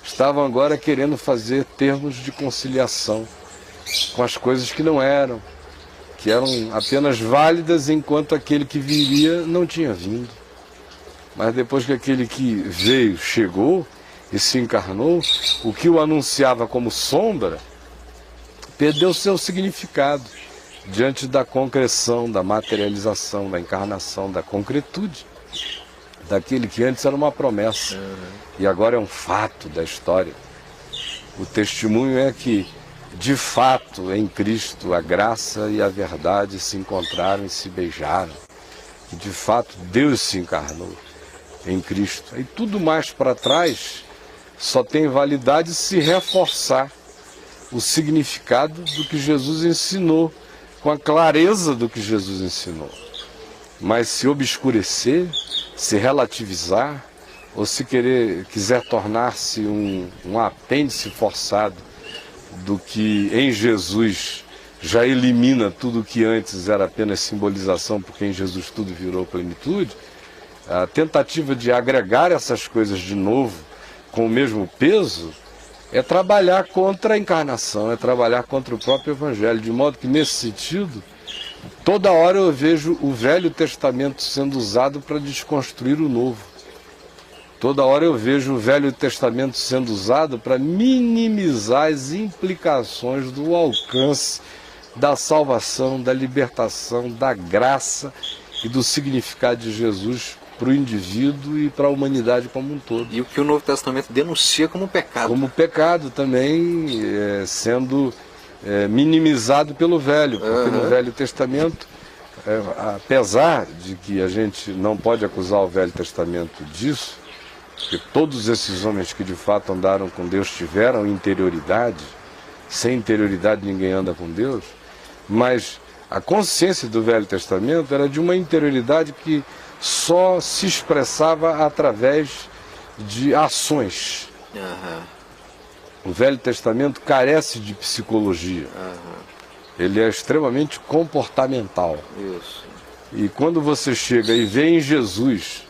A: estavam agora querendo fazer termos de conciliação com as coisas que não eram, que eram apenas válidas enquanto aquele que viria não tinha vindo. Mas depois que aquele que veio, chegou e se encarnou, o que o anunciava como sombra, perdeu seu significado diante da concreção, da materialização, da encarnação, da concretude daquele que antes era uma promessa e agora é um fato da história. O testemunho é que, de fato, em Cristo, a graça e a verdade se encontraram e se beijaram. E, de fato, Deus se encarnou em Cristo. E tudo mais para trás só tem validade se reforçar o significado do que Jesus ensinou com a clareza do que Jesus ensinou. Mas se obscurecer, se relativizar, ou se quiser tornar-se um apêndice forçado do que em Jesus já elimina tudo que antes era apenas simbolização, porque em Jesus tudo virou plenitude, a tentativa de agregar essas coisas de novo com o mesmo peso é trabalhar contra a encarnação, é trabalhar contra o próprio Evangelho, de modo que nesse sentido, toda hora eu vejo o Velho Testamento sendo usado para desconstruir o Novo. Toda hora eu vejo o Velho Testamento sendo usado para minimizar as implicações do alcance da salvação, da libertação, da graça e do significado de Jesus para o indivíduo e para a humanidade como um todo.
B: E o que o Novo Testamento denuncia como pecado.
A: Como pecado também sendo minimizado pelo Velho, porque no Velho Testamento, apesar de que a gente não pode acusar o Velho Testamento disso, porque todos esses homens que de fato andaram com Deus tiveram interioridade, sem interioridade ninguém anda com Deus, mas a consciência do Velho Testamento era de uma interioridade que só se expressava através de ações. O Velho Testamento carece de psicologia. Ele é extremamente comportamental.
B: Isso.
A: E quando você chega e vê em Jesus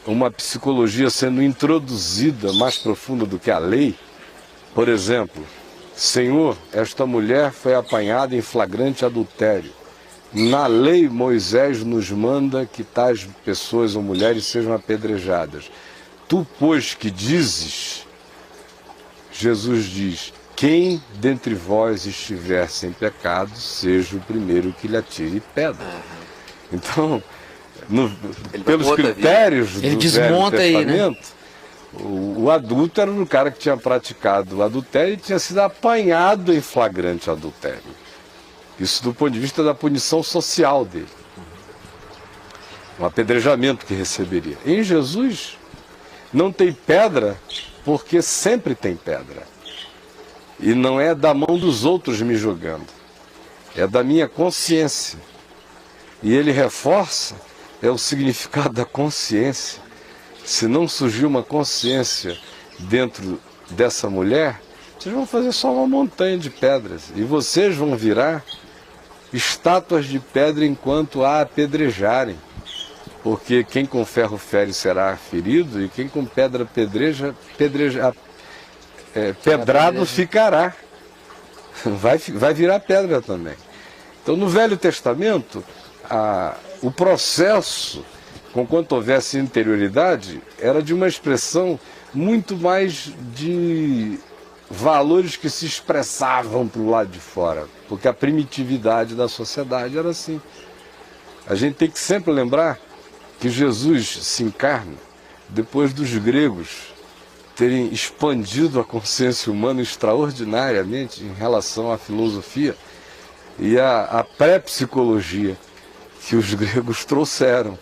A: uma psicologia sendo introduzida mais profunda do que a lei, por exemplo, Senhor, esta mulher foi apanhada em flagrante adultério. Na lei, Moisés nos manda que tais pessoas ou mulheres sejam apedrejadas. Tu, pois, que dizes, Jesus diz, quem dentre vós estiver sem pecado, seja o primeiro que lhe atire pedra. Então, pelos critérios do
D: Ele desmonta
A: Velho
D: aí, né?
A: Testamento, o adulto era o cara que tinha praticado o adultério e tinha sido apanhado em flagrante adultério. Isso do ponto de vista da punição social dele. Um apedrejamento que receberia. Em Jesus, não tem pedra, porque sempre tem pedra. E não é da mão dos outros me julgando. É da minha consciência. E ele reforça o significado da consciência. Se não surgir uma consciência dentro dessa mulher, vocês vão fazer só uma montanha de pedras. E vocês vão virar estátuas de pedra enquanto a apedrejarem. Porque quem com ferro fere será ferido, e quem com pedra pedrado ficará. Vai virar pedra também. Então, no Velho Testamento, o processo, conquanto houvesse interioridade, era de uma expressão muito mais de valores que se expressavam para o lado de fora, porque a primitividade da sociedade era assim. A gente tem que sempre lembrar que Jesus se encarna depois dos gregos terem expandido a consciência humana extraordinariamente em relação à filosofia e à pré-psicologia que os gregos trouxeram.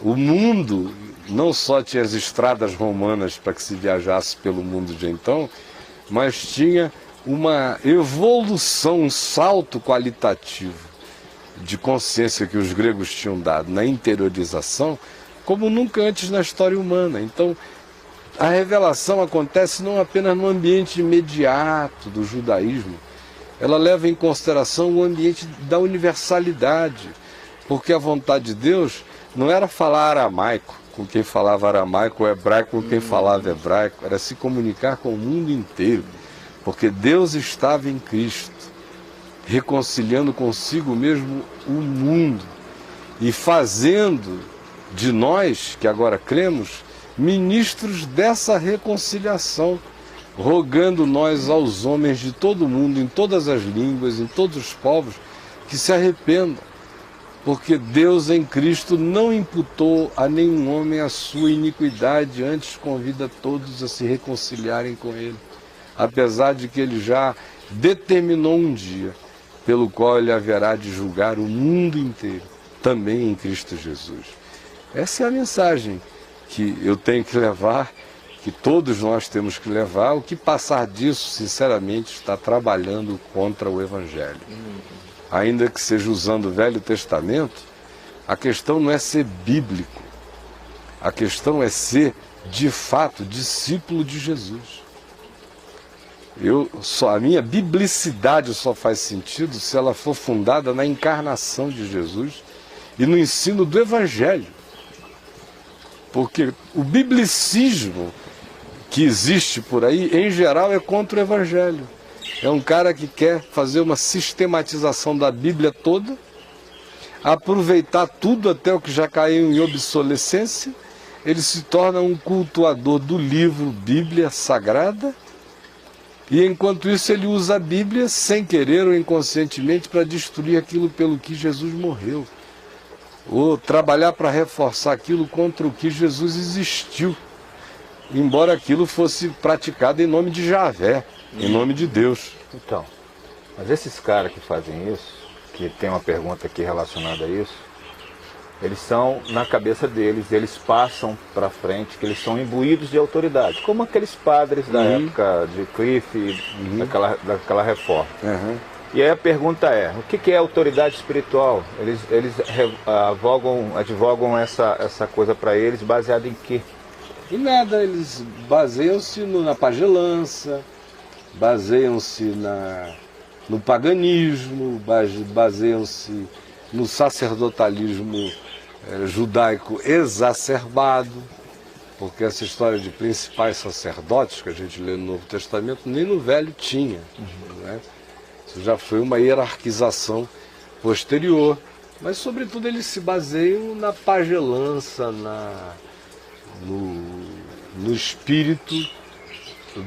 A: O mundo não só tinha as estradas romanas para que se viajasse pelo mundo de então, mas tinha uma evolução, um salto qualitativo de consciência que os gregos tinham dado na interiorização, como nunca antes na história humana. Então, a revelação acontece não apenas no ambiente imediato do judaísmo, ela leva em consideração o ambiente da universalidade, porque a vontade de Deus não era falar aramaico com quem falava aramaico, ou hebraico com quem falava hebraico, era se comunicar com o mundo inteiro, porque Deus estava em Cristo, reconciliando consigo mesmo o mundo e fazendo de nós, que agora cremos, ministros dessa reconciliação, rogando nós aos homens de todo o mundo, em todas as línguas, em todos os povos, que se arrependam, porque Deus em Cristo não imputou a nenhum homem a sua iniquidade, antes convida todos a se reconciliarem com Ele, apesar de que Ele já determinou um dia, pelo qual Ele haverá de julgar o mundo inteiro, também em Cristo Jesus. Essa é a mensagem que eu tenho que levar que todos nós temos que levar. O que passar disso, sinceramente, está trabalhando contra o Evangelho. Ainda que seja usando o Velho Testamento, a questão não é ser bíblico, a questão é ser, de fato, discípulo de Jesus. A minha biblicidade só faz sentido se ela for fundada na encarnação de Jesus e no ensino do Evangelho. Porque o biblicismo que existe por aí, em geral, é contra o Evangelho. É um cara que quer fazer uma sistematização da Bíblia toda, aproveitar tudo até o que já caiu em obsolescência. Ele se torna um cultuador do livro Bíblia Sagrada, e enquanto isso ele usa a Bíblia sem querer ou inconscientemente para destruir aquilo pelo que Jesus morreu, ou trabalhar para reforçar aquilo contra o que Jesus existiu, embora aquilo fosse praticado em nome de Javé, em nome de Deus.
C: Então, mas esses caras que fazem isso, que tem uma pergunta aqui relacionada a isso, eles são, na cabeça deles, eles passam para frente que eles são imbuídos de autoridade, como aqueles padres da época de Cliff, daquela reforma. E aí a pergunta é, o que é autoridade espiritual? Eles advogam essa coisa para eles, baseado em quê?
A: Em nada, eles baseiam-se na pagelança, baseiam-se no paganismo, baseiam-se no sacerdotalismo judaico exacerbado, porque essa história de principais sacerdotes que a gente lê no Novo Testamento, nem no Velho tinha. Né? Isso já foi uma hierarquização posterior, mas sobretudo eles se baseiam na pagelança, no espírito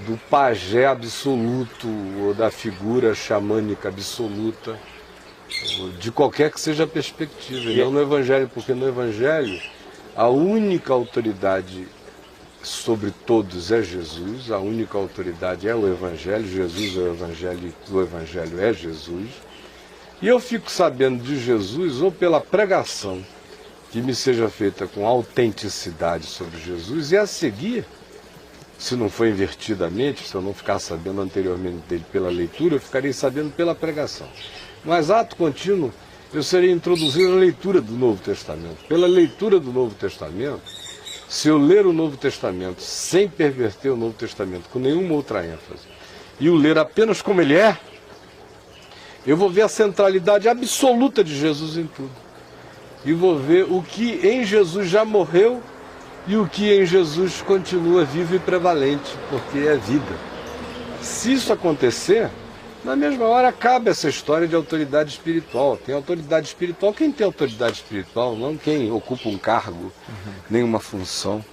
A: do pajé absoluto ou da figura xamânica absoluta, de qualquer que seja a perspectiva, e não no Evangelho, porque no Evangelho a única autoridade sobre todos é Jesus, a única autoridade é o Evangelho, Jesus é o Evangelho e o Evangelho é Jesus, e eu fico sabendo de Jesus ou pela pregação que me seja feita com autenticidade sobre Jesus, e a seguir, se não for invertidamente, se eu não ficar sabendo anteriormente dele pela leitura, eu ficarei sabendo pela pregação. Mas ato contínuo, eu serei introduzido na leitura do Novo Testamento. Pela leitura do Novo Testamento, se eu ler o Novo Testamento sem perverter o Novo Testamento com nenhuma outra ênfase, e o ler apenas como ele é, eu vou ver a centralidade absoluta de Jesus em tudo. E vou ver o que em Jesus já morreu e o que em Jesus continua vivo e prevalente, porque é vida. Se isso acontecer, na mesma hora acaba essa história de autoridade espiritual. Tem autoridade espiritual quem tem autoridade espiritual, não quem ocupa um cargo, nem uma função.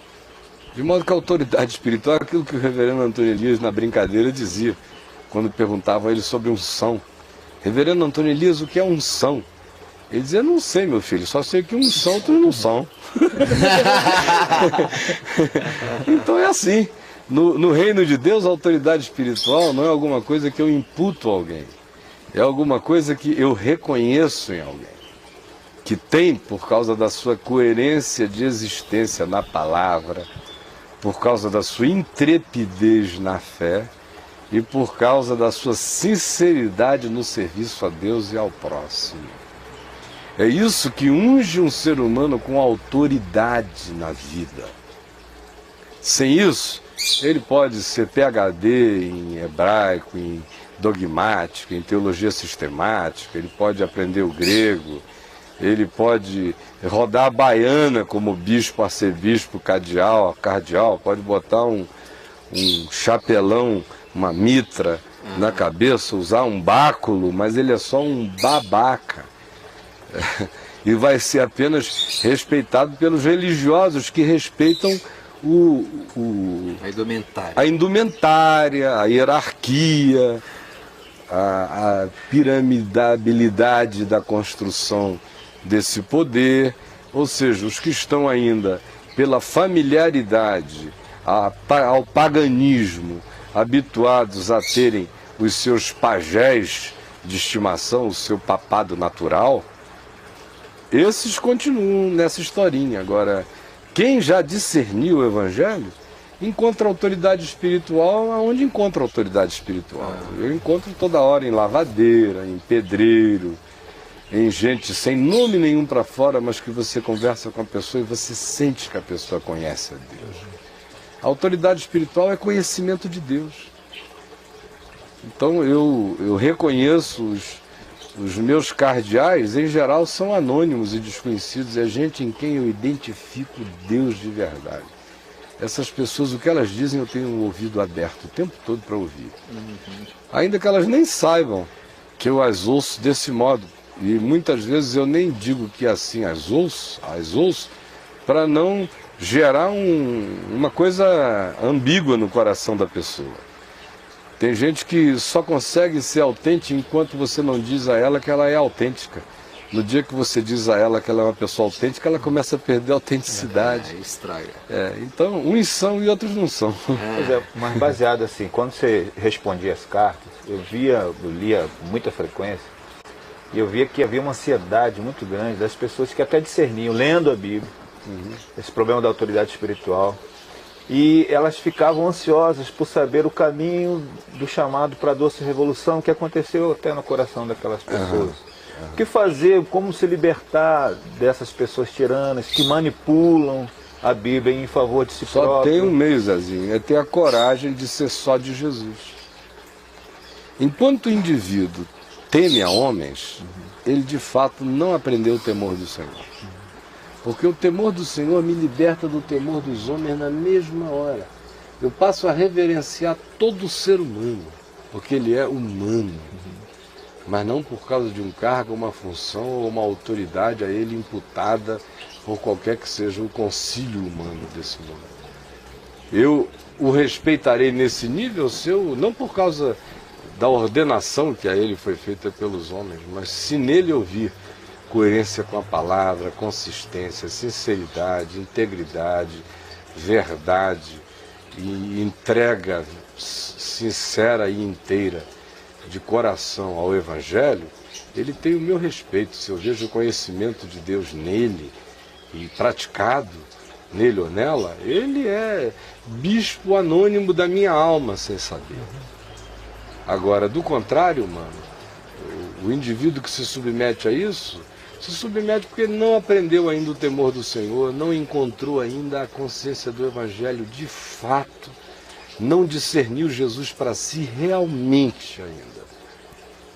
A: De modo que a autoridade espiritual é aquilo que o reverendo Antônio Elias, na brincadeira, dizia, quando perguntavam a ele sobre unção. Reverendo Antônio Elias, o que é unção? Ele dizia, não sei, meu filho, só sei que uns são, outros não são. Então é assim. No reino de Deus, a autoridade espiritual não é alguma coisa que eu imputo a alguém. É alguma coisa que eu reconheço em alguém. Que tem, por causa da sua coerência de existência na palavra, por causa da sua intrepidez na fé e por causa da sua sinceridade no serviço a Deus e ao próximo. É isso que unge um ser humano com autoridade na vida. Sem isso, ele pode ser PhD em hebraico, em dogmática, em teologia sistemática, ele pode aprender o grego, ele pode rodar a baiana como bispo, arcebispo, cardeal, pode botar um chapelão, uma mitra na cabeça, usar um báculo, mas ele é só um babaca. E vai ser apenas respeitado pelos religiosos que respeitam a indumentária, a hierarquia, a piramidabilidade da construção desse poder, ou seja, os que estão ainda pela familiaridade ao paganismo, habituados a terem os seus pajés de estimação, o seu papado natural, esses continuam nessa historinha. Agora, quem já discerniu o Evangelho, encontra autoridade espiritual aonde encontra autoridade espiritual. Eu encontro toda hora em lavadeira, em pedreiro, em gente sem nome nenhum para fora, mas que você conversa com a pessoa e você sente que a pessoa conhece a Deus. A autoridade espiritual é conhecimento de Deus. Então eu reconheço os meus cardeais, em geral, são anônimos e desconhecidos. É gente em quem eu identifico Deus de verdade. Essas pessoas, o que elas dizem, eu tenho o ouvido aberto o tempo todo para ouvir. Ainda que elas nem saibam que eu as ouço desse modo. E muitas vezes eu nem digo que assim as ouço para não gerar uma coisa ambígua no coração da pessoa. Tem gente que só consegue ser autêntica enquanto você não diz a ela que ela é autêntica. No dia que você diz a ela que ela é uma pessoa autêntica, ela começa a perder a autenticidade.
B: Estraga.
A: Então, uns são e outros não são.
C: Pois é, mas baseado assim, quando você respondia as cartas, eu lia com muita frequência, e eu via que havia uma ansiedade muito grande das pessoas que até discerniam, lendo a Bíblia, esse problema da autoridade espiritual, e elas ficavam ansiosas por saber o caminho do chamado para a doce revolução que aconteceu até no coração daquelas pessoas. O que fazer, como se libertar dessas pessoas tiranas que manipulam a Bíblia em favor de si próprio?
A: Só tem um meio, Zezinho, é ter a coragem de ser só de Jesus. Enquanto o indivíduo teme a homens, ele de fato não aprendeu o temor do Senhor. Porque o temor do Senhor me liberta do temor dos homens na mesma hora. Eu passo a reverenciar todo ser humano, porque ele é humano. Mas não por causa de um cargo, uma função ou uma autoridade a ele imputada por qualquer que seja o concílio humano desse mundo. Eu o respeitarei nesse nível seu, não por causa da ordenação que a ele foi feita pelos homens, mas se nele eu vir coerência com a palavra, consistência, sinceridade, integridade, verdade e entrega sincera e inteira de coração ao Evangelho, ele tem o meu respeito. Se eu vejo o conhecimento de Deus nele e praticado nele ou nela, ele é bispo anônimo da minha alma, sem saber. Agora, do contrário, mano, o indivíduo que se submete a isso, se submete porque não aprendeu ainda o temor do Senhor, não encontrou ainda a consciência do Evangelho de fato, não discerniu Jesus para si realmente ainda.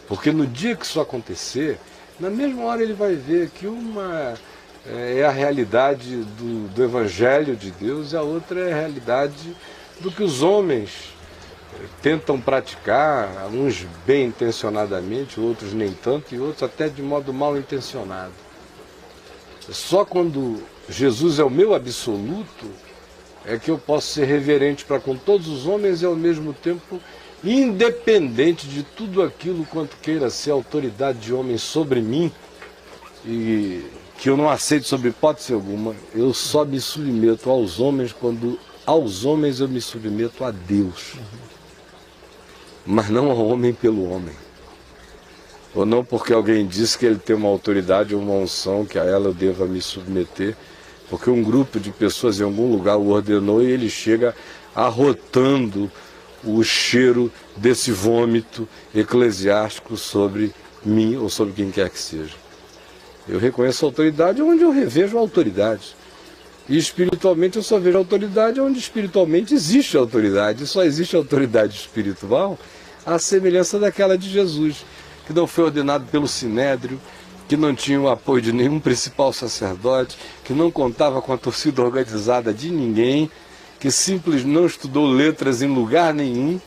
A: Porque no dia que isso acontecer, na mesma hora ele vai ver que uma é a realidade do Evangelho de Deus e a outra é a realidade do que os homens tentam praticar, uns bem intencionadamente, outros nem tanto, e outros até de modo mal intencionado. Só quando Jesus é o meu absoluto é que eu posso ser reverente para com todos os homens e ao mesmo tempo independente de tudo aquilo quanto queira ser autoridade de homem sobre mim, e que eu não aceito sob hipótese alguma. Eu só me submeto aos homens quando aos homens eu me submeto a Deus. Mas não ao homem pelo homem. Ou não porque alguém disse que ele tem uma autoridade ou uma unção que a ela eu deva me submeter, porque um grupo de pessoas em algum lugar o ordenou e ele chega arrotando o cheiro desse vômito eclesiástico sobre mim ou sobre quem quer que seja. Eu reconheço a autoridade onde eu revejo a autoridade. E espiritualmente eu só vejo a autoridade onde espiritualmente existe autoridade. E só existe autoridade espiritual à semelhança daquela de Jesus, que não foi ordenado pelo Sinédrio, que não tinha o apoio de nenhum principal sacerdote, que não contava com a torcida organizada de ninguém, que simplesmente não estudou letras em lugar nenhum,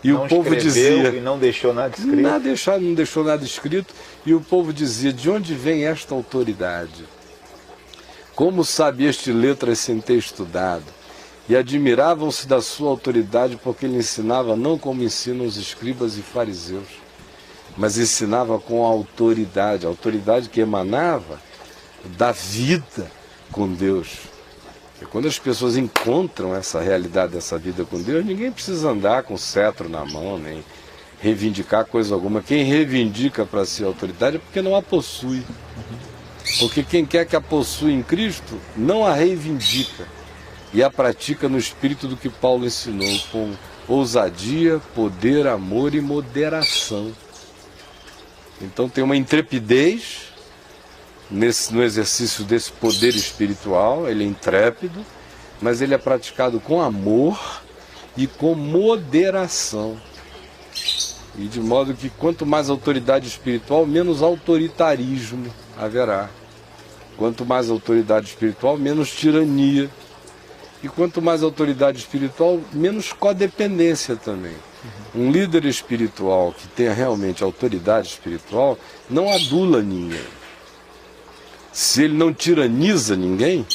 A: e
C: não
A: o povo dizia...
C: e não deixou nada escrito.
A: Não deixou nada escrito, e o povo dizia, de onde vem esta autoridade? Como sabe este letras sem ter estudado? E admiravam-se da sua autoridade porque ele ensinava não como ensinam os escribas e fariseus, mas ensinava com autoridade, a autoridade que emanava da vida com Deus. E quando as pessoas encontram essa realidade dessa vida com Deus, ninguém precisa andar com cetro na mão, nem reivindicar coisa alguma. Quem reivindica para si a autoridade é porque não a possui. Porque quem quer que a possui em Cristo, não a reivindica. e a pratica no espírito do que Paulo ensinou, com ousadia, poder, amor e moderação. Então tem uma intrepidez no exercício desse poder espiritual, ele é intrépido, mas ele é praticado com amor e com moderação. E de modo que quanto mais autoridade espiritual, menos autoritarismo haverá. Quanto mais autoridade espiritual, menos tirania. E quanto mais autoridade espiritual, menos codependência também. Um líder espiritual que tenha realmente autoridade espiritual não adula ninguém. Se ele não tiraniza ninguém,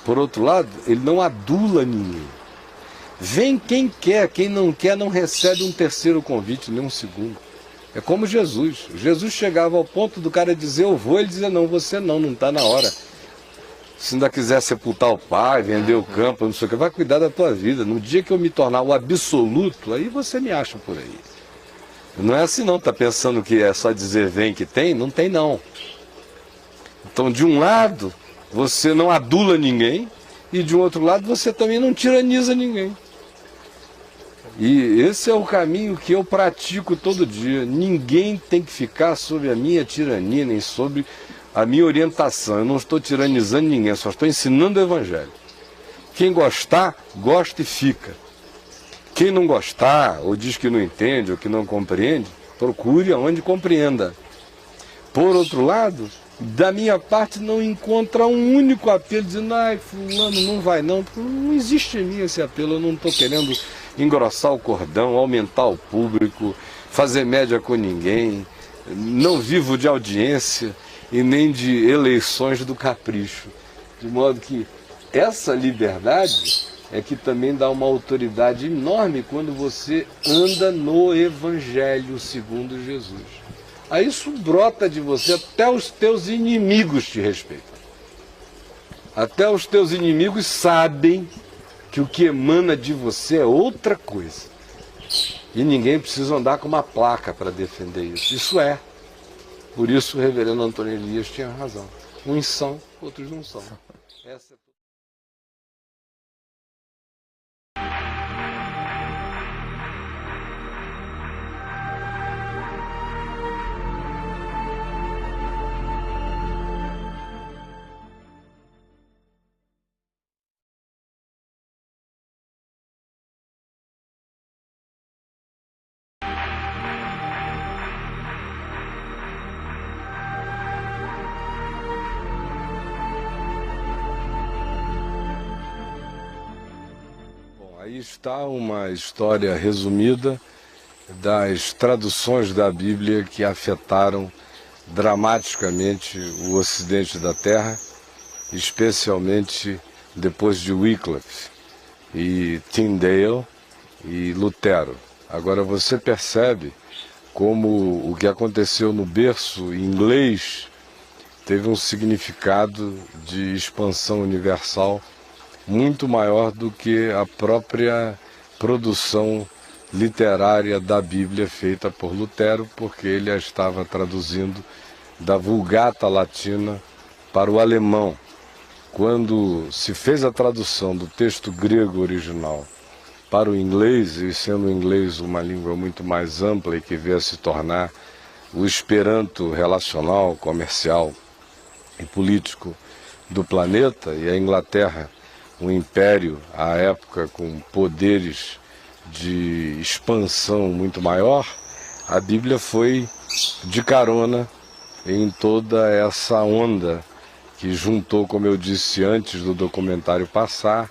A: por outro lado, ele não adula ninguém. Vem quem quem não quer não recebe um terceiro convite, nem um segundo. É como Jesus. Jesus chegava ao ponto do cara dizer eu vou, ele dizia não, você não está na hora. Se ainda quiser sepultar o pai, vender o campo, não sei o que, vai cuidar da tua vida. No dia que eu me tornar o absoluto, aí você me acha por aí. Não é assim não, tá pensando que é só dizer vem que tem? Não tem não. Então de um lado, você não adula ninguém, e de um outro lado você também não tiraniza ninguém. E esse é o caminho que eu pratico todo dia. Ninguém tem que ficar sob a minha tirania, nem sobre a minha orientação. Eu não estou tiranizando ninguém, só estou ensinando o Evangelho. Quem gostar, gosta e fica. Quem não gostar, ou diz que não entende, ou que não compreende, procure aonde compreenda. Por outro lado, da minha parte não encontra um único apelo dizendo, ai, fulano não vai não. Não existe em mim esse apelo, eu não estou querendo engrossar o cordão, aumentar o público, fazer média com ninguém. Não vivo de audiência e nem de eleições do capricho. De modo que essa liberdade é que também dá uma autoridade enorme quando você anda no Evangelho segundo Jesus. Aí isso brota de você, até os teus inimigos te respeitam. Até os teus inimigos sabem que o que emana de você é outra coisa. E ninguém precisa andar com uma placa para defender isso. Isso é. Por isso o reverendo Antônio Elias tinha razão. Uns são, outros não são. Essa é... Aí está uma história resumida das traduções da Bíblia que afetaram dramaticamente o ocidente da Terra, especialmente depois de Wycliffe e Tyndale e Lutero. Agora você percebe como o que aconteceu no berço inglês teve um significado de expansão universal muito maior do que a própria produção literária da Bíblia feita por Lutero, porque ele a estava traduzindo da Vulgata Latina para o alemão. Quando se fez a tradução do texto grego original para o inglês, e sendo o inglês uma língua muito mais ampla e que veio a se tornar o Esperanto relacional, comercial e político do planeta, e a Inglaterra, um império à época com poderes de expansão muito maior, a Bíblia foi de carona em toda essa onda que juntou, como eu disse antes do documentário passar,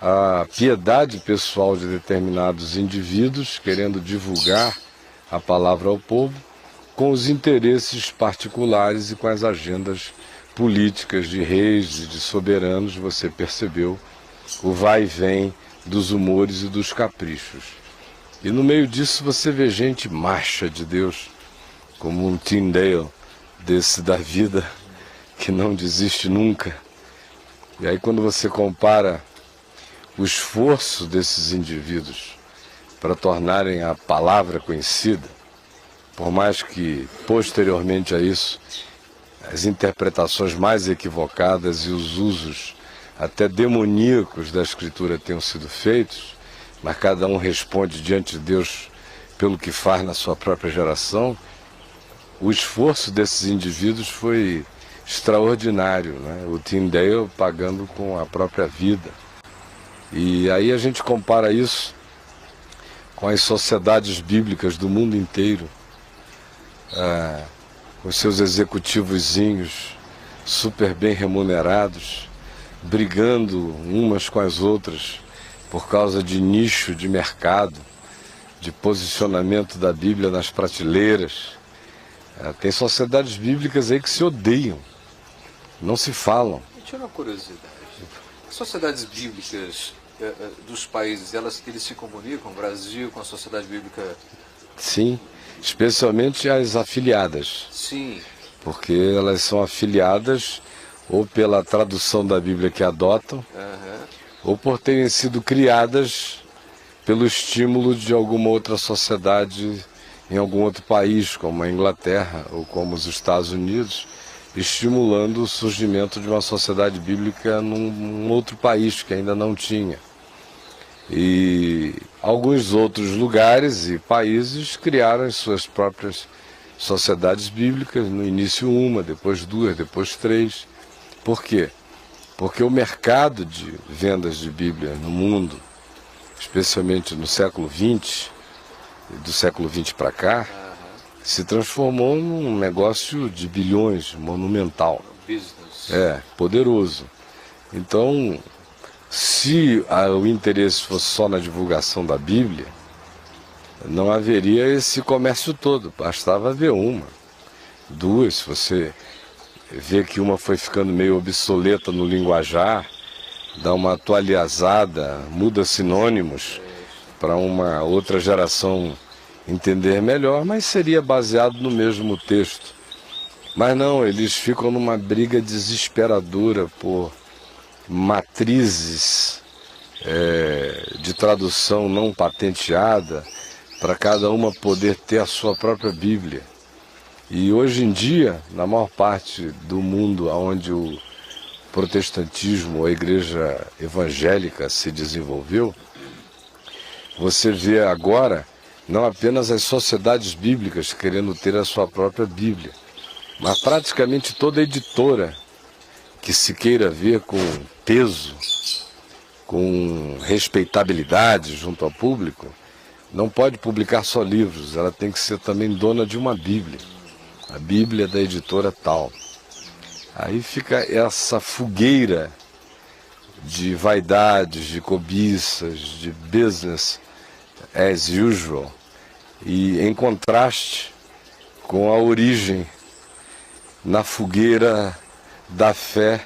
A: a piedade pessoal de determinados indivíduos querendo divulgar a palavra ao povo com os interesses particulares e com as agendas políticas de reis e de soberanos. Você percebeu o vai e vem dos humores e dos caprichos. E no meio disso você vê gente macha de Deus, como um Tyndale desse da vida, que não desiste nunca. E aí quando você compara o esforço desses indivíduos para tornarem a palavra conhecida, por mais que posteriormente a isso as interpretações mais equivocadas e os usos até demoníacos da Escritura tenham sido feitos, mas cada um responde diante de Deus pelo que faz na sua própria geração, o esforço desses indivíduos foi extraordinário, né? O Tyndale pagando com a própria vida. E aí a gente compara isso com as sociedades bíblicas do mundo inteiro, com seus executivozinhos super bem remunerados, brigando umas com as outras por causa de nicho de mercado, de posicionamento da Bíblia nas prateleiras. Tem sociedades bíblicas aí que se odeiam, não se falam.
B: Me tira uma curiosidade. As sociedades bíblicas dos países, eles se comunicam, o Brasil com a sociedade bíblica?
A: Sim, especialmente as afiliadas.
B: Sim.
A: Porque elas são afiliadas ou pela tradução da Bíblia que adotam, ou por terem sido criadas pelo estímulo de alguma outra sociedade em algum outro país, como a Inglaterra ou como os Estados Unidos, estimulando o surgimento de uma sociedade bíblica num outro país que ainda não tinha. E alguns outros lugares e países criaram as suas próprias sociedades bíblicas, no início uma, depois duas, depois três. Por quê? Porque o mercado de vendas de Bíblia no mundo, especialmente no século XX, do século XX para cá, se transformou num negócio de bilhões, monumental.
B: Business.
A: Poderoso. Então, se o interesse fosse só na divulgação da Bíblia, não haveria esse comércio todo, bastava ver uma, duas. Se você vê que uma foi ficando meio obsoleta no linguajar, dá uma atualizada, muda sinônimos para uma outra geração entender melhor, mas seria baseado no mesmo texto. Mas não, eles ficam numa briga desesperadora por matrizes de tradução não patenteada, para cada uma poder ter a sua própria Bíblia. E hoje em dia, na maior parte do mundo onde o protestantismo, a igreja evangélica se desenvolveu, você vê agora não apenas as sociedades bíblicas querendo ter a sua própria Bíblia, mas praticamente toda editora que se queira ver com peso, com respeitabilidade junto ao público, não pode publicar só livros, ela tem que ser também dona de uma Bíblia, a Bíblia da editora tal. Aí fica essa fogueira de vaidades, de cobiças, de business as usual, e em contraste com a origem na fogueira da fé,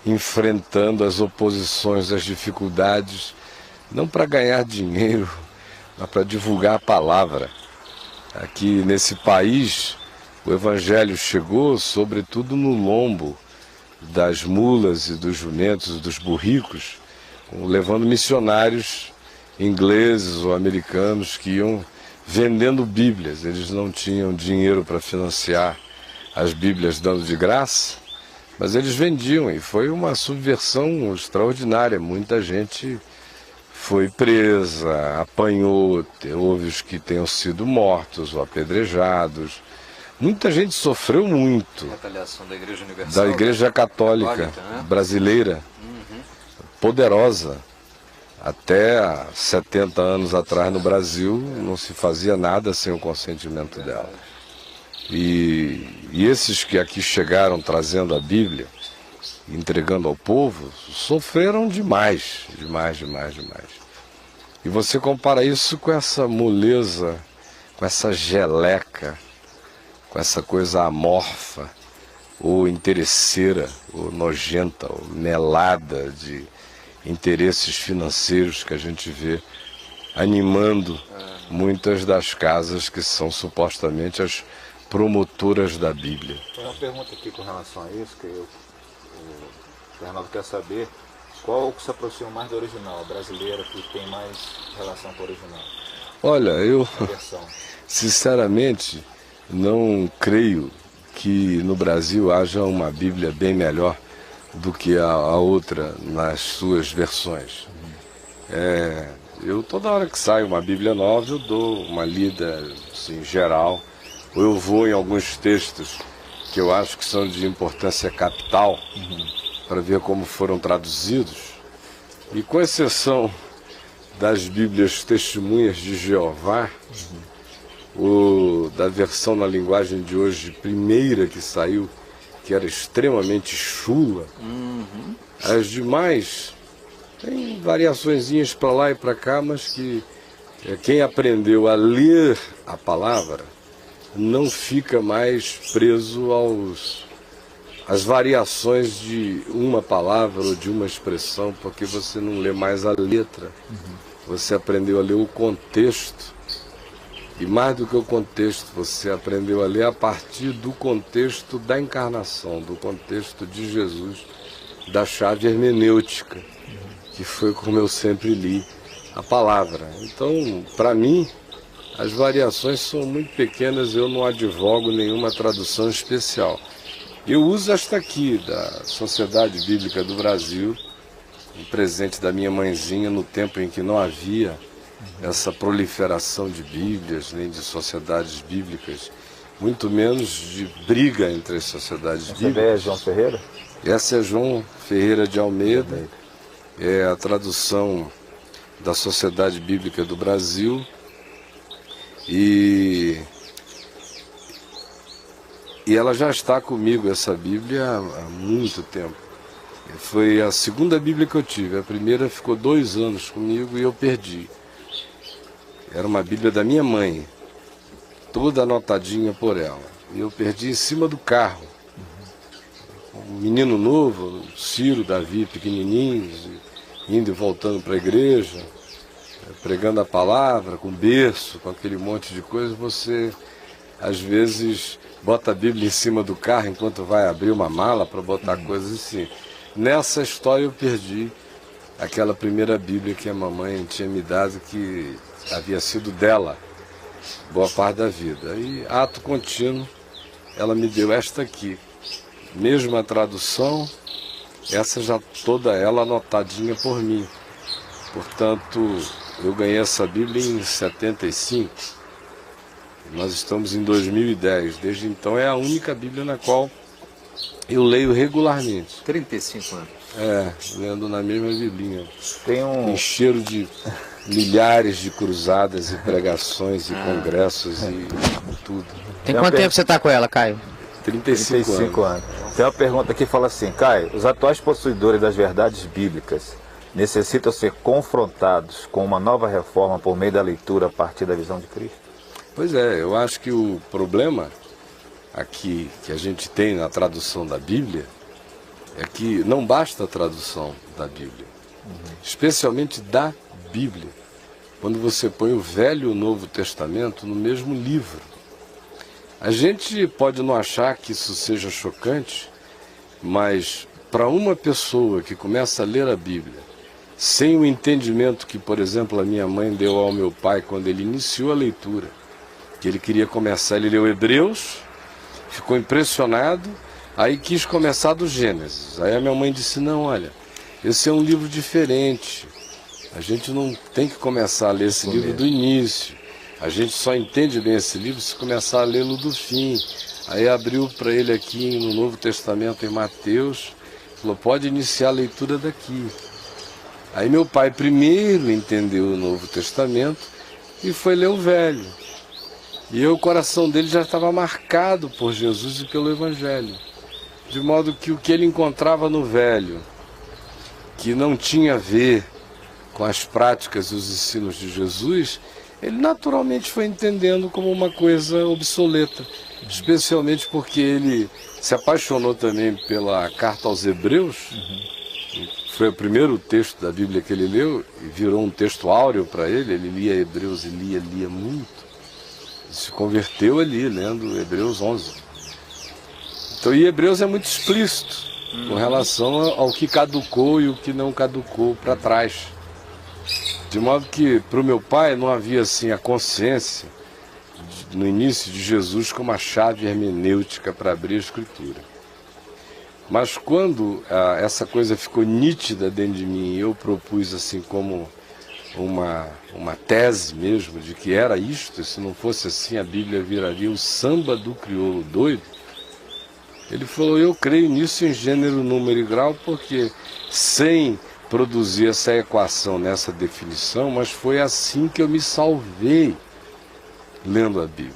A: enfrentando as oposições, as dificuldades, não para ganhar dinheiro, mas para divulgar a palavra. Aqui nesse país, o Evangelho chegou sobretudo no lombo das mulas e dos jumentos e dos burricos, levando missionários ingleses ou americanos que iam vendendo Bíblias. Eles não tinham dinheiro para financiar as Bíblias dando de graça, mas eles vendiam, e foi uma subversão extraordinária. Muita gente foi presa, apanhou, houve os que tenham sido mortos ou apedrejados. Muita gente sofreu muito.
B: Retaliação da Igreja Universal,
A: da Igreja Católica,
B: né?
A: Brasileira, poderosa. Até há 70 anos atrás no Brasil não se fazia nada sem o consentimento dela. E esses que aqui chegaram trazendo a Bíblia, entregando ao povo, sofreram demais, demais, demais, demais. E você compara isso com essa moleza, com essa geleca, com essa coisa amorfa, ou interesseira, ou nojenta, ou melada de interesses financeiros que a gente vê animando muitas das casas que são supostamente as promotoras da Bíblia.
C: Tem uma pergunta aqui com relação a isso, que o Fernando quer saber qual que se aproxima mais do original, a brasileira, que tem mais relação com o original.
A: Olha, eu
C: Versão.
A: sinceramente não creio que no Brasil haja uma Bíblia bem melhor do que a outra nas suas versões. Eu toda hora que sai uma Bíblia nova, eu dou uma lida assim, geral, ou eu vou em alguns textos que eu acho que são de importância capital, para ver como foram traduzidos. E com exceção das Bíblias Testemunhas de Jeová, ou da versão na linguagem de hoje, primeira que saiu, que era extremamente chula, as demais tem variaçõezinhas para lá e para cá, mas que quem aprendeu a ler a palavra não fica mais preso às variações de uma palavra ou de uma expressão, porque você não lê mais a letra, você aprendeu a ler o contexto. E mais do que o contexto, você aprendeu a ler a partir do contexto da encarnação, do contexto de Jesus, da chave hermenêutica, que foi como eu sempre li a palavra. Então, para mim, as variações são muito pequenas, eu não advogo nenhuma tradução especial. Eu uso esta aqui, da Sociedade Bíblica do Brasil, um presente da minha mãezinha no tempo em que não havia essa proliferação de Bíblias, nem de sociedades bíblicas, muito menos de briga entre as sociedades bíblicas.
C: Essa é João Ferreira?
A: Essa é João Ferreira de Almeida, é a tradução da Sociedade Bíblica do Brasil, e ela já está comigo, essa Bíblia, há muito tempo. Foi a segunda Bíblia que eu tive, a primeira ficou 2 anos comigo e eu perdi. Era uma Bíblia da minha mãe, toda anotadinha por ela. E eu perdi em cima do carro. Um menino novo, Ciro, Davi, pequenininhos, indo e voltando para a igreja, pregando a palavra, com berço, com aquele monte de coisa. Você, às vezes, bota a Bíblia em cima do carro enquanto vai abrir uma mala para botar coisas assim. Nessa história eu perdi aquela primeira Bíblia que a mamãe tinha me dado, que havia sido dela boa parte da vida. E ato contínuo, ela me deu esta aqui, mesma tradução, essa já toda ela anotadinha por mim. Portanto, eu ganhei essa Bíblia em 75, nós estamos em 2010, desde então é a única Bíblia na qual eu leio regularmente.
B: 35 anos.
A: Lendo na mesma Biblinha.
C: Tem um...
A: Tem cheiro de milhares de cruzadas e pregações e congressos e tudo.
D: Tem quanto tempo você está com ela, Caio?
A: 35 anos.
C: Tem uma pergunta aqui que fala assim: Caio, os atuais possuidores das verdades bíblicas necessitam ser confrontados com uma nova reforma por meio da leitura a partir da visão de Cristo?
A: Pois é, eu acho que o problema aqui que a gente tem na tradução da Bíblia é que não basta a tradução da Bíblia, especialmente da Bíblia, quando você põe o Velho e o Novo Testamento no mesmo livro. A gente pode não achar que isso seja chocante, mas para uma pessoa que começa a ler a Bíblia sem o entendimento que, por exemplo, a minha mãe deu ao meu pai quando ele iniciou a leitura, que ele queria começar, ele leu Hebreus, ficou impressionado, aí quis começar do Gênesis. Aí a minha mãe disse: não, olha, esse é um livro diferente, a gente não tem que começar a ler esse livro do início, a gente só entende bem esse livro se começar a lê-lo do fim. Aí abriu para ele aqui no Novo Testamento, em Mateus, falou: pode iniciar a leitura daqui. Aí meu pai primeiro entendeu o Novo Testamento e foi ler o Velho. E o coração dele já estava marcado por Jesus e pelo Evangelho. De modo que o que ele encontrava no Velho, que não tinha a ver com as práticas e os ensinos de Jesus, ele naturalmente foi entendendo como uma coisa obsoleta. Especialmente porque ele se apaixonou também pela carta aos Hebreus. Foi o primeiro texto da Bíblia que ele leu e virou um texto áureo para ele. Ele lia Hebreus e lia muito. Ele se converteu ali, lendo Hebreus 11. Então, e Hebreus é muito explícito com relação ao que caducou e o que não caducou para trás. De modo que, para o meu pai, não havia assim a consciência, no início de Jesus, como a chave hermenêutica para abrir a Escritura. Mas quando essa coisa ficou nítida dentro de mim, eu propus assim como uma tese mesmo de que era isto, e se não fosse assim a Bíblia viraria o samba do crioulo doido. Ele falou, eu creio nisso em gênero, número e grau, porque sem produzir essa equação nessa definição, mas foi assim que eu me salvei lendo a Bíblia.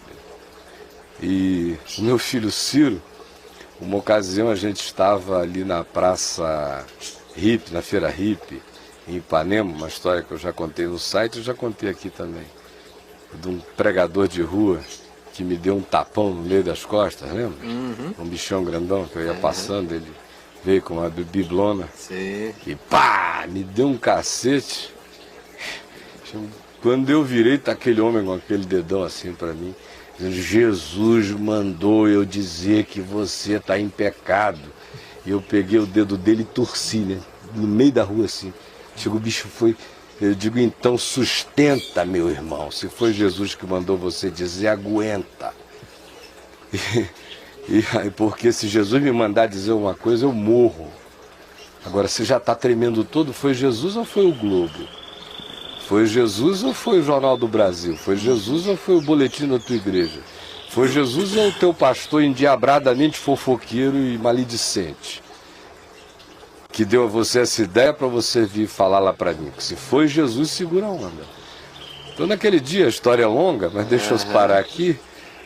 A: E o meu filho Ciro, uma ocasião a gente estava ali na praça hippie, na feira hippie, em Ipanema, uma história que eu já contei no site, eu já contei aqui também, de um pregador de rua que me deu um tapão no meio das costas, lembra?
B: Uhum.
A: Um bichão grandão que eu ia passando, ele veio com uma biblona.
B: Sim.
A: E pá, me deu um cacete. Quando eu virei, tá aquele homem com aquele dedão assim pra mim, dizendo, Jesus mandou eu dizer que você tá em pecado. E eu peguei o dedo dele e torci, né? No meio da rua assim. Chegou o bicho, foi... Eu digo, então sustenta, meu irmão. Se foi Jesus que mandou você dizer, aguenta. Porque se Jesus me mandar dizer uma coisa, eu morro. Agora, se já está tremendo todo, foi Jesus ou foi o Globo? Foi Jesus ou foi o Jornal do Brasil? Foi Jesus ou foi o boletim da tua igreja? Foi Jesus ou o teu pastor endiabradamente fofoqueiro e maledicente? Que deu a você essa ideia para você vir falar lá para mim. Que se foi Jesus, segura a onda. Então naquele dia, a história é longa, mas deixa eu parar aqui.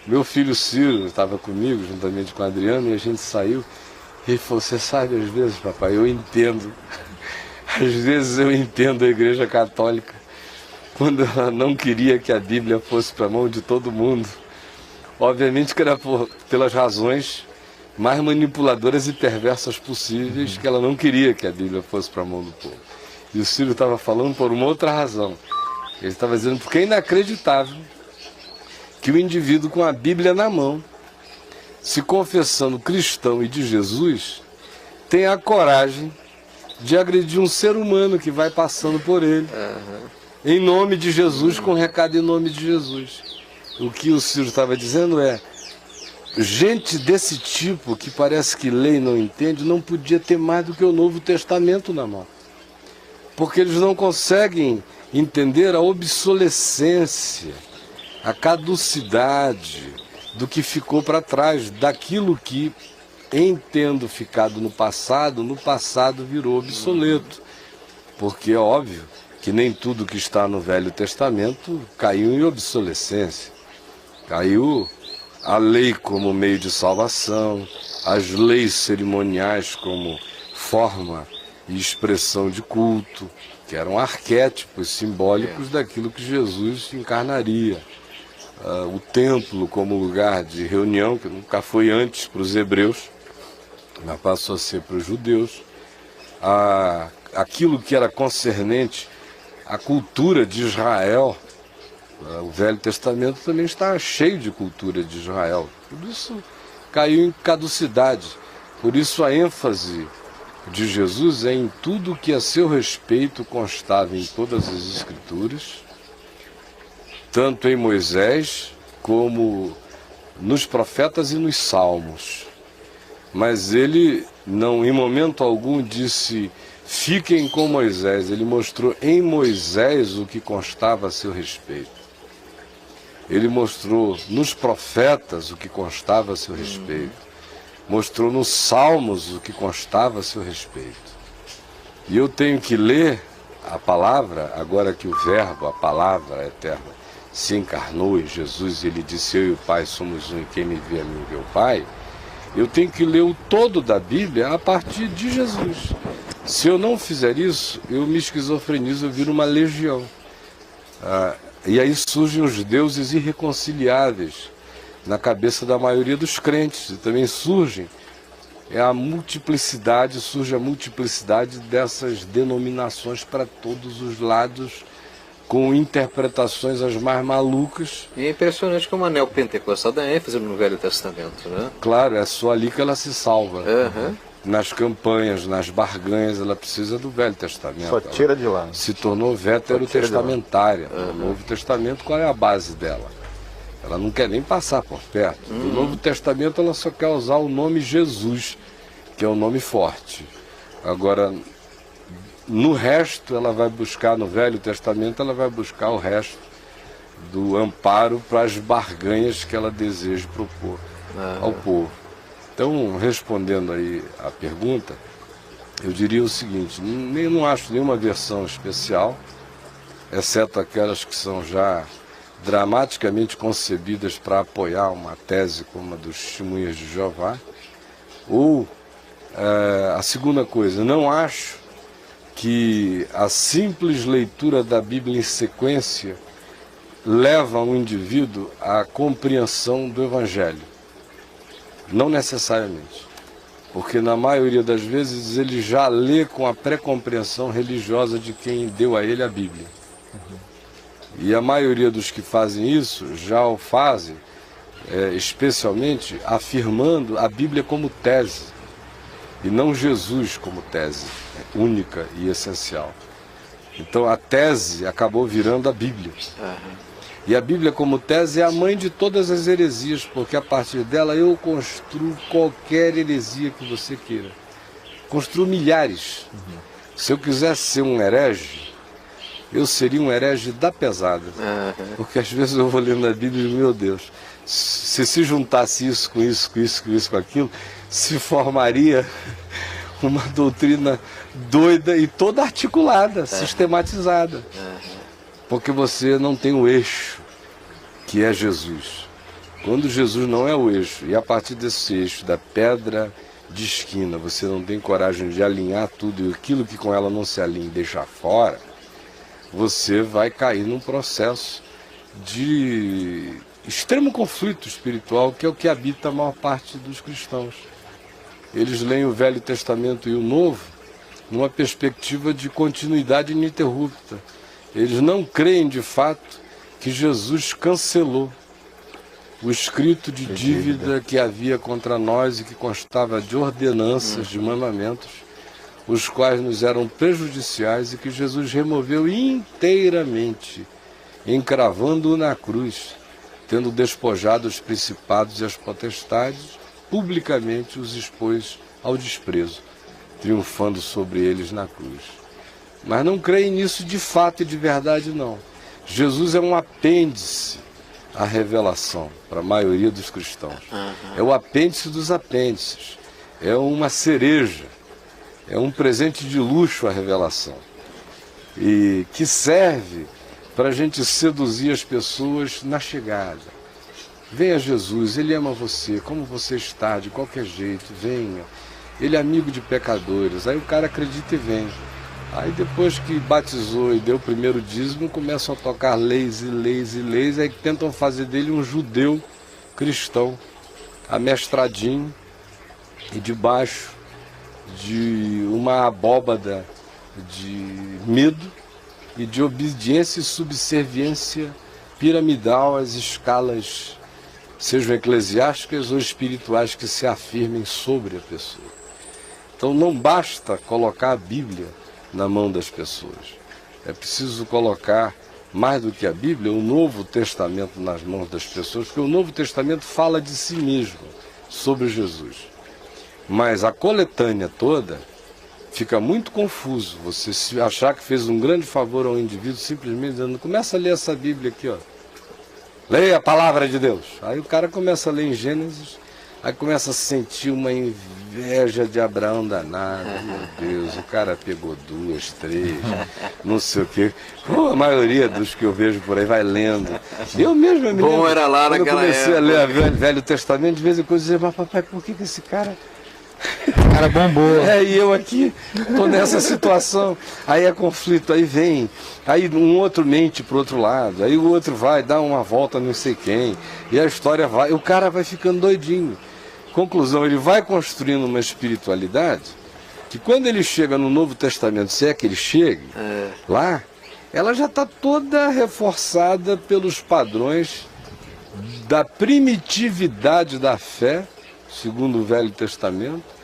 A: Meu filho Ciro estava comigo, juntamente com o Adriano, e a gente saiu. E ele falou, você sabe, às vezes, papai, eu entendo. Às vezes eu entendo a Igreja Católica. Quando ela não queria que a Bíblia fosse para a mão de todo mundo. Obviamente que era pelas razões mais manipuladoras e perversas possíveis, que ela não queria que a Bíblia fosse para a mão do povo. E o Ciro estava falando por uma outra razão. Ele estava dizendo, porque é inacreditável que o indivíduo com a Bíblia na mão, se confessando cristão e de Jesus, tenha a coragem de agredir um ser humano que vai passando por ele, em nome de Jesus, com recado em nome de Jesus. O que o Ciro estava dizendo é, gente desse tipo, que parece que lê e não entende, não podia ter mais do que o Novo Testamento na mão. Porque eles não conseguem entender a obsolescência, a caducidade do que ficou para trás, daquilo que, em tendo ficado no passado virou obsoleto. Porque é óbvio que nem tudo que está no Velho Testamento caiu em obsolescência. Caiu a lei como meio de salvação, as leis cerimoniais como forma e expressão de culto, que eram arquétipos simbólicos daquilo que Jesus encarnaria. O templo como lugar de reunião, que nunca foi antes para os hebreus, mas passou a ser para os judeus. Aquilo que era concernente à cultura de Israel, o Velho Testamento também está cheio de cultura de Israel. Tudo isso caiu em caducidade. Por isso a ênfase de Jesus é em tudo que a seu respeito constava em todas as Escrituras, tanto em Moisés como nos profetas e nos salmos. Mas ele não, em momento algum, disse, fiquem com Moisés. Ele mostrou em Moisés o que constava a seu respeito. Ele mostrou nos profetas o que constava a seu respeito. Mostrou nos salmos o que constava a seu respeito. E eu tenho que ler a palavra, agora que o verbo, a palavra eterna, se encarnou em Jesus, e ele disse, eu e o Pai somos um, e quem me vê a mim vê o Pai. Eu tenho que ler o todo da Bíblia a partir de Jesus. Se eu não fizer isso, eu me esquizofrenizo, eu viro uma legião. E aí surgem os deuses irreconciliáveis na cabeça da maioria dos crentes. E também surge a multiplicidade dessas denominações para todos os lados, com interpretações as mais malucas.
B: E é impressionante como a neopentecostal dá ênfase no Velho Testamento, né?
A: Claro, é só ali que ela se salva. Nas campanhas, nas barganhas, ela precisa do Velho Testamento.
C: Só tira de lá.
A: Se tornou veterotestamentária. No Novo Testamento, qual é a base dela? Ela não quer nem passar por perto. No Novo Testamento, ela só quer usar o nome Jesus, que é um nome forte. Agora, no resto, ela vai buscar, no Velho Testamento, ela vai buscar o resto do amparo para as barganhas que ela deseja propor ao povo. Então, respondendo aí a pergunta, eu diria o seguinte: não acho nenhuma versão especial, exceto aquelas que são já dramaticamente concebidas para apoiar uma tese como a dos Testemunhas de Jeová. Ou, a segunda coisa, não acho que a simples leitura da Bíblia em sequência leva um indivíduo à compreensão do Evangelho. Não necessariamente. Porque na maioria das vezes ele já lê com a pré-compreensão religiosa de quem deu a ele a Bíblia. E a maioria dos que fazem isso já o fazem, especialmente afirmando a Bíblia como tese, e não Jesus como tese única e essencial. Então a tese acabou virando a Bíblia. E a Bíblia como tese é a mãe de todas as heresias, porque a partir dela eu construo qualquer heresia que você queira. Construo milhares. Se eu quisesse ser um herege, eu seria um herege da pesada. Porque às vezes eu vou lendo a Bíblia e digo, meu Deus, se juntasse isso com isso, com isso, com isso, com aquilo, se formaria uma doutrina doida e toda articulada, sistematizada. Porque você não tem o eixo, que é Jesus. Quando Jesus não é o eixo, e a partir desse eixo, da pedra de esquina, você não tem coragem de alinhar tudo, e aquilo que com ela não se alinha e deixar fora, você vai cair num processo de extremo conflito espiritual, que é o que habita a maior parte dos cristãos. Eles leem o Velho Testamento e o Novo numa perspectiva de continuidade ininterrupta. Eles não creem de fato que Jesus cancelou o escrito de dívida que havia contra nós e que constava de ordenanças, de mandamentos, os quais nos eram prejudiciais e que Jesus removeu inteiramente, encravando-o na cruz, tendo despojado os principados e as potestades, publicamente os expôs ao desprezo, triunfando sobre eles na cruz. Mas não creem nisso de fato e de verdade, não. Jesus é um apêndice à revelação, para a maioria dos cristãos. É o apêndice dos apêndices. É uma cereja. É um presente de luxo à revelação. E que serve para a gente seduzir as pessoas na chegada. Venha Jesus, Ele ama você, como você está, de qualquer jeito, venha. Ele é amigo de pecadores. Aí o cara acredita e vem. Aí depois que batizou e deu o primeiro dízimo, começam a tocar leis e leis e leis, aí tentam fazer dele um judeu cristão, amestradinho e debaixo de uma abóbada de medo e de obediência e subserviência piramidal às escalas, sejam eclesiásticas ou espirituais, que se afirmem sobre a pessoa. Então não basta colocar a Bíblia na mão das pessoas. É preciso colocar, mais do que a Bíblia, o Novo Testamento nas mãos das pessoas, porque o Novo Testamento fala de si mesmo, sobre Jesus. Mas a coletânea toda fica muito confuso. Você se achar que fez um grande favor ao indivíduo simplesmente dizendo, começa a ler essa Bíblia aqui, ó. Leia a palavra de Deus. Aí o cara começa a ler em Gênesis, aí começa a sentir uma inveja de Abraão danada. Meu Deus, o cara pegou 2, 3, não sei o quê. Pô, a maioria dos que eu vejo por aí vai lendo. Eu mesmo me lembro,
B: Bom era lá
A: quando
B: naquela
A: eu comecei
B: época.
A: a ler o Velho Testamento, de vez em quando eu dizia, mas papai, por que esse cara...
D: O cara bombou.
A: E eu aqui tô nessa situação. Aí é conflito, aí vem, aí um outro mente pro outro lado, aí o outro vai dar uma volta não sei quem, e a história vai, o cara vai ficando doidinho. Conclusão, ele vai construindo uma espiritualidade que quando ele chega no Novo Testamento, se é que ele chegue lá, ela já está toda reforçada pelos padrões da primitividade da fé, segundo o Velho Testamento,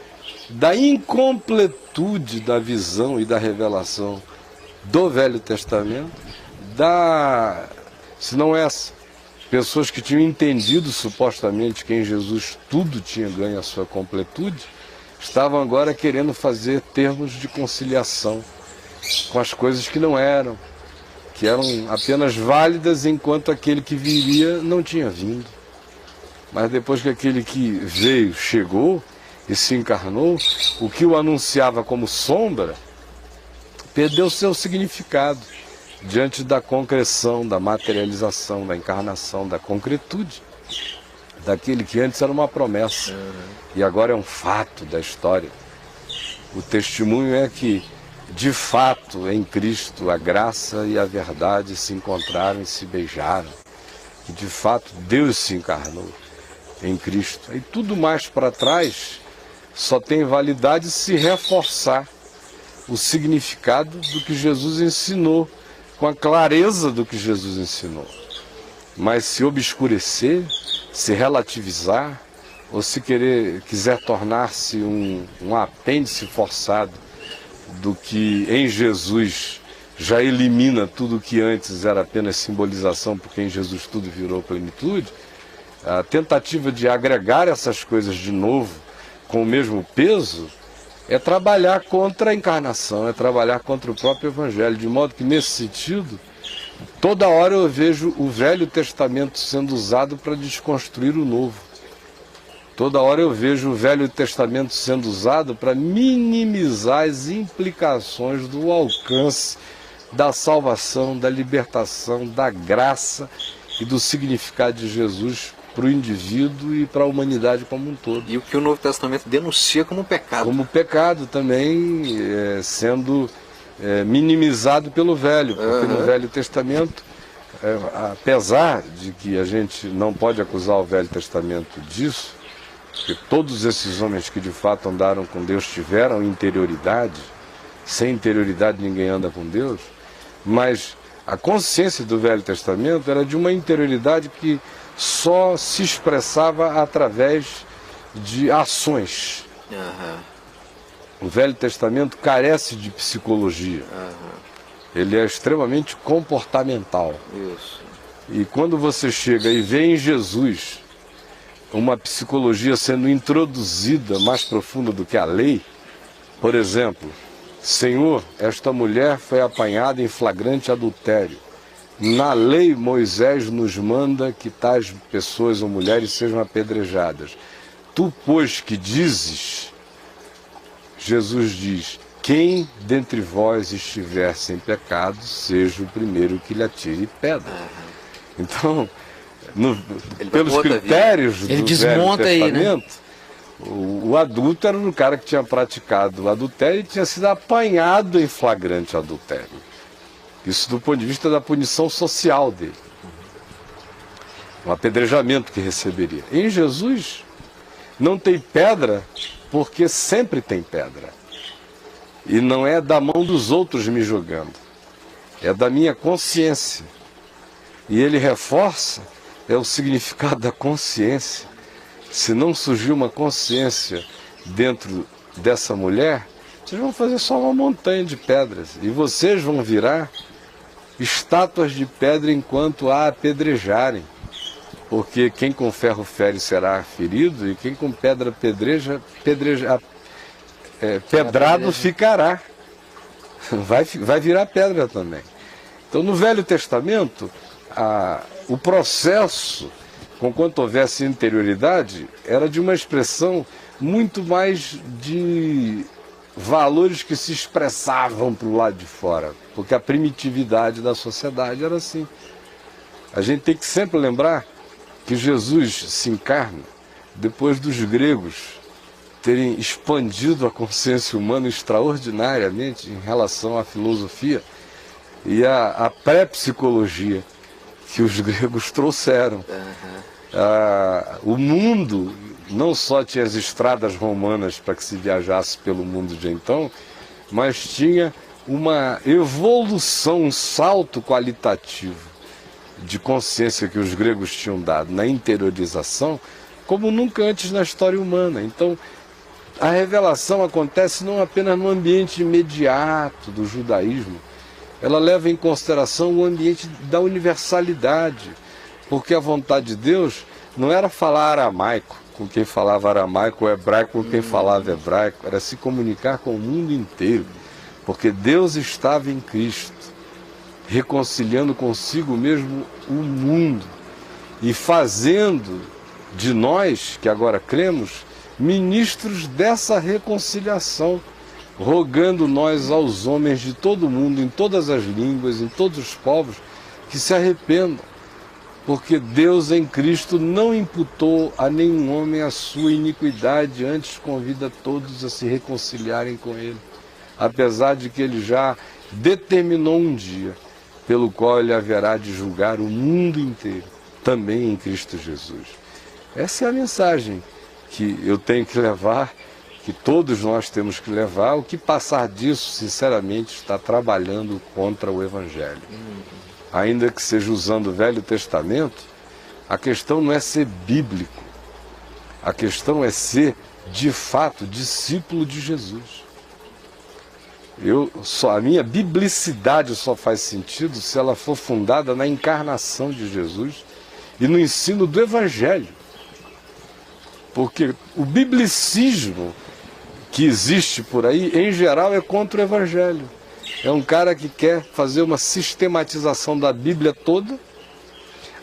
A: da incompletude da visão e da revelação do Velho Testamento, se não essa, pessoas que tinham entendido supostamente que em Jesus tudo tinha ganho a sua completude, estavam agora querendo fazer termos de conciliação com as coisas que não eram, que eram apenas válidas enquanto aquele que viria não tinha vindo. Mas depois que aquele que veio chegou e se encarnou, o que o anunciava como sombra perdeu seu significado diante da concreção, da materialização, da encarnação, da concretude daquele que antes era uma promessa e agora é um fato da história. O testemunho é que, de fato, em Cristo, a graça e a verdade se encontraram e se beijaram. E, de fato, Deus se encarnou em Cristo. E tudo mais para trás só tem validade se reforçar o significado do que Jesus ensinou, com a clareza do que Jesus ensinou. Mas se obscurecer, se relativizar, ou se quiser tornar-se um apêndice forçado do que em Jesus já elimina tudo que antes era apenas simbolização, porque em Jesus tudo virou plenitude, a tentativa de agregar essas coisas de novo com o mesmo peso é trabalhar contra a encarnação, é trabalhar contra o próprio Evangelho, de modo que nesse sentido, toda hora eu vejo o Velho Testamento sendo usado para desconstruir o Novo. Toda hora eu vejo o Velho Testamento sendo usado para minimizar as implicações do alcance da salvação, da libertação, da graça e do significado de Jesus para o indivíduo e para a humanidade como um todo.
B: E o que o Novo Testamento denuncia como pecado.
A: Como pecado também sendo minimizado pelo Velho, porque no Velho Testamento, apesar de que a gente não pode acusar o Velho Testamento disso, porque todos esses homens que de fato andaram com Deus tiveram interioridade, sem interioridade ninguém anda com Deus, mas a consciência do Velho Testamento era de uma interioridade que só se expressava através de ações. O Velho Testamento carece de psicologia. Ele é extremamente comportamental.
B: Isso.
A: E quando você chega e vê em Jesus uma psicologia sendo introduzida mais profunda do que a lei, por exemplo, Senhor, esta mulher foi apanhada em flagrante adultério. Na lei, Moisés nos manda que tais pessoas ou mulheres sejam apedrejadas. Tu, pois, que dizes, Jesus diz, quem dentre vós estiver sem pecado, seja o primeiro que lhe atire pedra. Então, pelos critérios do Velho Testamento,
D: aí, né?
A: o adulto era o cara que tinha praticado o adultério e tinha sido apanhado em flagrante adultério. Isso do ponto de vista da punição social dele. Um apedrejamento que receberia. Em Jesus, não tem pedra, porque sempre tem pedra. E não é da mão dos outros me julgando. É da minha consciência. E ele reforça o significado da consciência. Se não surgir uma consciência dentro dessa mulher, vocês vão fazer só uma montanha de pedras. E vocês vão virar estátuas de pedra enquanto a apedrejarem. Porque quem com ferro fere será ferido, e quem com pedra pedrado ficará. Vai virar pedra também. Então, no Velho Testamento, o processo, conquanto houvesse interioridade, era de uma expressão muito mais de valores que se expressavam para o lado de fora, porque a primitividade da sociedade era assim. A gente tem que sempre lembrar que Jesus se encarna depois dos gregos terem expandido a consciência humana extraordinariamente em relação à filosofia e à pré-psicologia que os gregos trouxeram. O mundo não só tinha as estradas romanas para que se viajasse pelo mundo de então, mas tinha uma evolução, um salto qualitativo de consciência que os gregos tinham dado na interiorização, como nunca antes na história humana. Então, a revelação acontece não apenas no ambiente imediato do judaísmo, ela leva em consideração o ambiente da universalidade, porque a vontade de Deus não era falar aramaico, com quem falava aramaico, o hebraico com quem falava hebraico, era se comunicar com o mundo inteiro, porque Deus estava em Cristo, reconciliando consigo mesmo o mundo e fazendo de nós, que agora cremos, ministros dessa reconciliação, rogando nós aos homens de todo o mundo, em todas as línguas, em todos os povos, que se arrependam, porque Deus em Cristo não imputou a nenhum homem a sua iniquidade, antes convida todos a se reconciliarem com Ele, apesar de que Ele já determinou um dia, pelo qual Ele haverá de julgar o mundo inteiro, também em Cristo Jesus. Essa é a mensagem que eu tenho que levar, que todos nós temos que levar. O que passar disso, sinceramente, está trabalhando contra o Evangelho. Ainda que seja usando o Velho Testamento, a questão não é ser bíblico, a questão é ser, de fato, discípulo de Jesus. A minha biblicidade só faz sentido se ela for fundada na encarnação de Jesus e no ensino do Evangelho. Porque o biblicismo que existe por aí, em geral, é contra o Evangelho. É um cara que quer fazer uma sistematização da Bíblia toda,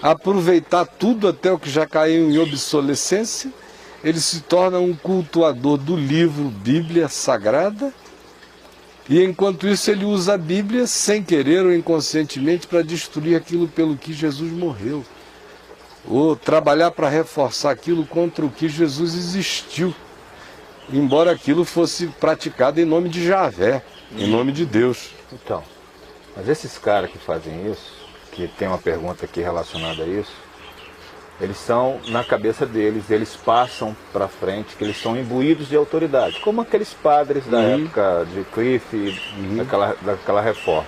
A: aproveitar tudo até o que já caiu em obsolescência. Ele se torna um cultuador do livro Bíblia Sagrada, e enquanto isso ele usa a Bíblia, sem querer ou inconscientemente, para destruir aquilo pelo que Jesus morreu, ou trabalhar para reforçar aquilo contra o que Jesus existiu, embora aquilo fosse praticado em nome de Javé, em nome de Deus.
C: Então, mas esses caras que fazem isso, que tem uma pergunta aqui relacionada a isso, eles são, na cabeça deles, eles passam para frente que eles são imbuídos de autoridade, como aqueles padres da época de Cliff, daquela reforma.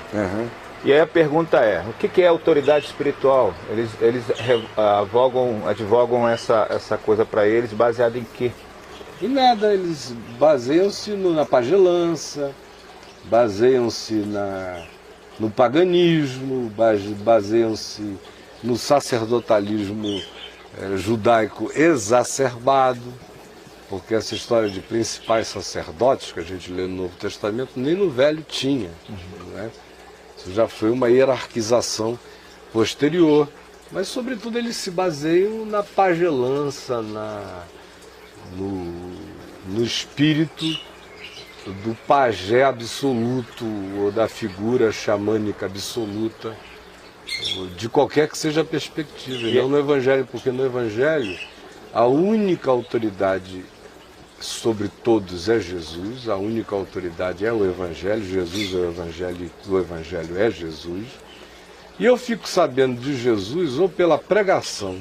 C: E aí a pergunta é, o que é autoridade espiritual? Eles advogam essa coisa para eles, baseado em quê?
A: Em nada, eles baseiam-se na pagelança, baseiam-se no paganismo, baseiam-se no sacerdotalismo judaico exacerbado, porque essa história de principais sacerdotes que a gente lê no Novo Testamento, nem no Velho tinha. Né? Isso já foi uma hierarquização posterior, mas sobretudo eles se baseiam na pagelança, no espírito do pajé absoluto ou da figura xamânica absoluta, de qualquer que seja a perspectiva, e não no Evangelho, porque no Evangelho a única autoridade sobre todos é Jesus, a única autoridade é o Evangelho, Jesus é o Evangelho e o Evangelho é Jesus, e eu fico sabendo de Jesus ou pela pregação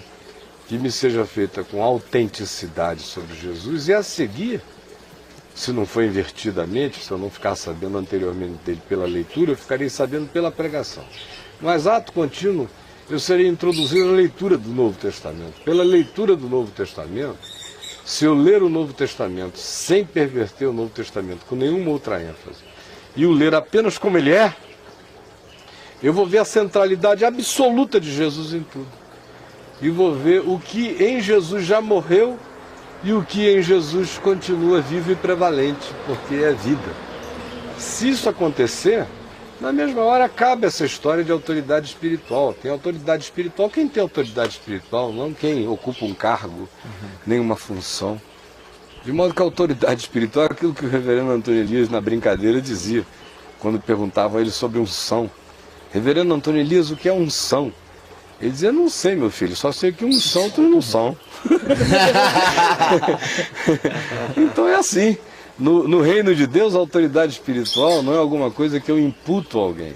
A: que me seja feita com autenticidade sobre Jesus, e a seguir, se não for invertidamente, se eu não ficar sabendo anteriormente dele pela leitura, eu ficarei sabendo pela pregação. Mas ato contínuo, eu serei introduzido na leitura do Novo Testamento. Pela leitura do Novo Testamento, se eu ler o Novo Testamento sem perverter o Novo Testamento com nenhuma outra ênfase, e o ler apenas como ele é, eu vou ver a centralidade absoluta de Jesus em tudo. E vou ver o que em Jesus já morreu e o que em Jesus continua vivo e prevalente, porque é vida. Se isso acontecer, na mesma hora acaba essa história de autoridade espiritual. Tem autoridade espiritual quem tem autoridade espiritual, não quem ocupa um cargo, nenhuma função. De modo que a autoridade espiritual é aquilo que o reverendo Antônio Elias, na brincadeira, dizia, quando perguntavam a ele sobre unção. Reverendo Antônio Elias, o que é unção? Ele dizia, não sei, meu filho, só sei que uns são, outros não são. Então é assim. No reino de Deus, a autoridade espiritual não é alguma coisa que eu imputo a alguém.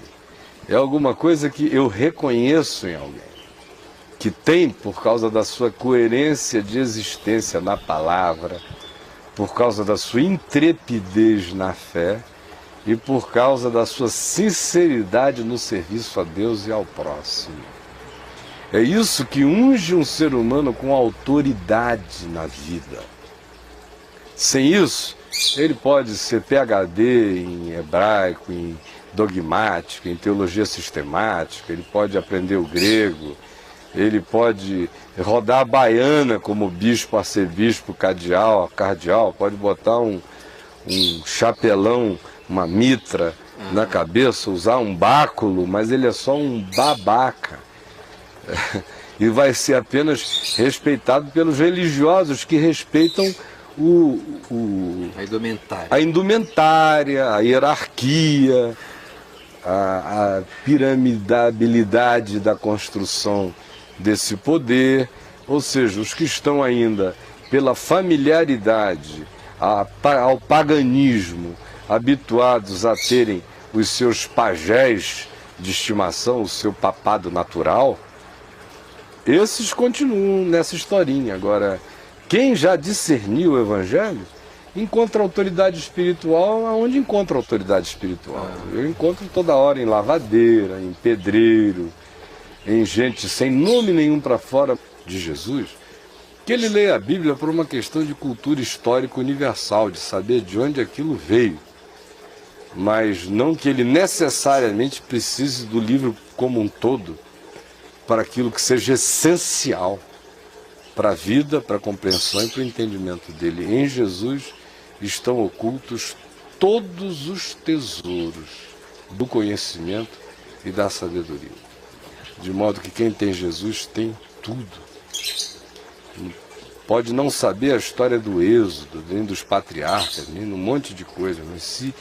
A: É alguma coisa que eu reconheço em alguém. Que tem, por causa da sua coerência de existência na palavra, por causa da sua intrepidez na fé e por causa da sua sinceridade no serviço a Deus e ao próximo. É isso que unge um ser humano com autoridade na vida. Sem isso, ele pode ser PhD em hebraico, em dogmática, em teologia sistemática, ele pode aprender o grego, ele pode rodar a baiana como bispo, arcebispo, cardeal, pode botar um chapelão, uma mitra na cabeça, usar um báculo, mas ele é só um babaca. E vai ser apenas respeitado pelos religiosos que respeitam a indumentária, a hierarquia, a piramidabilidade da construção desse poder, ou seja, os que estão ainda pela familiaridade ao paganismo, habituados a terem os seus pajés de estimação, o seu papado natural, esses continuam nessa historinha. Agora, quem já discerniu o Evangelho, encontra autoridade espiritual aonde encontra autoridade espiritual. Eu encontro toda hora em lavadeira, em pedreiro, em gente sem nome nenhum para fora de Jesus, que ele lê a Bíblia por uma questão de cultura histórica universal, de saber de onde aquilo veio. Mas não que ele necessariamente precise do livro como um todo para aquilo que seja essencial para a vida, para a compreensão e para o entendimento dele. Em Jesus estão ocultos todos os tesouros do conhecimento e da sabedoria. De modo que quem tem Jesus tem tudo. Pode não saber a história do Êxodo, nem dos patriarcas, nem um monte de coisa, mas se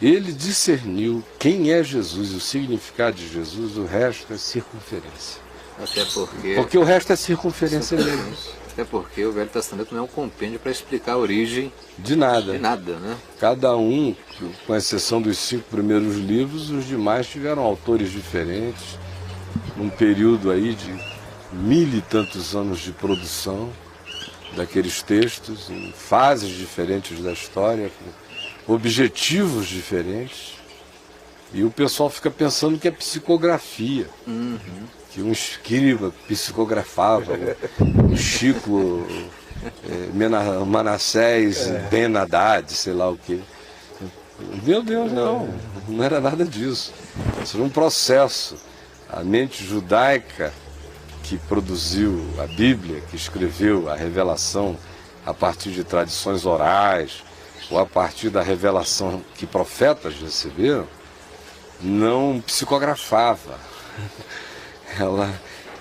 A: ele discerniu quem é Jesus e o significado de Jesus, o resto é circunferência.
B: Até
A: porque o resto é circunferência mesmo.
B: Até porque o Velho Testamento não é um compêndio para explicar a origem
A: de nada.
B: Né?
A: Cada um, com exceção dos 5 primeiros livros, os demais tiveram autores diferentes, num período aí de 1000 e tantos anos de produção daqueles textos, em fases diferentes da história, com objetivos diferentes. E o pessoal fica pensando que é psicografia. Que um escriba psicografava, o Chico Manassés Ben Haddad, sei lá o quê. Meu Deus, não era nada disso. Isso era um processo. A mente judaica que produziu a Bíblia, que escreveu a revelação a partir de tradições orais, ou a partir da revelação que profetas receberam, não psicografava. Ela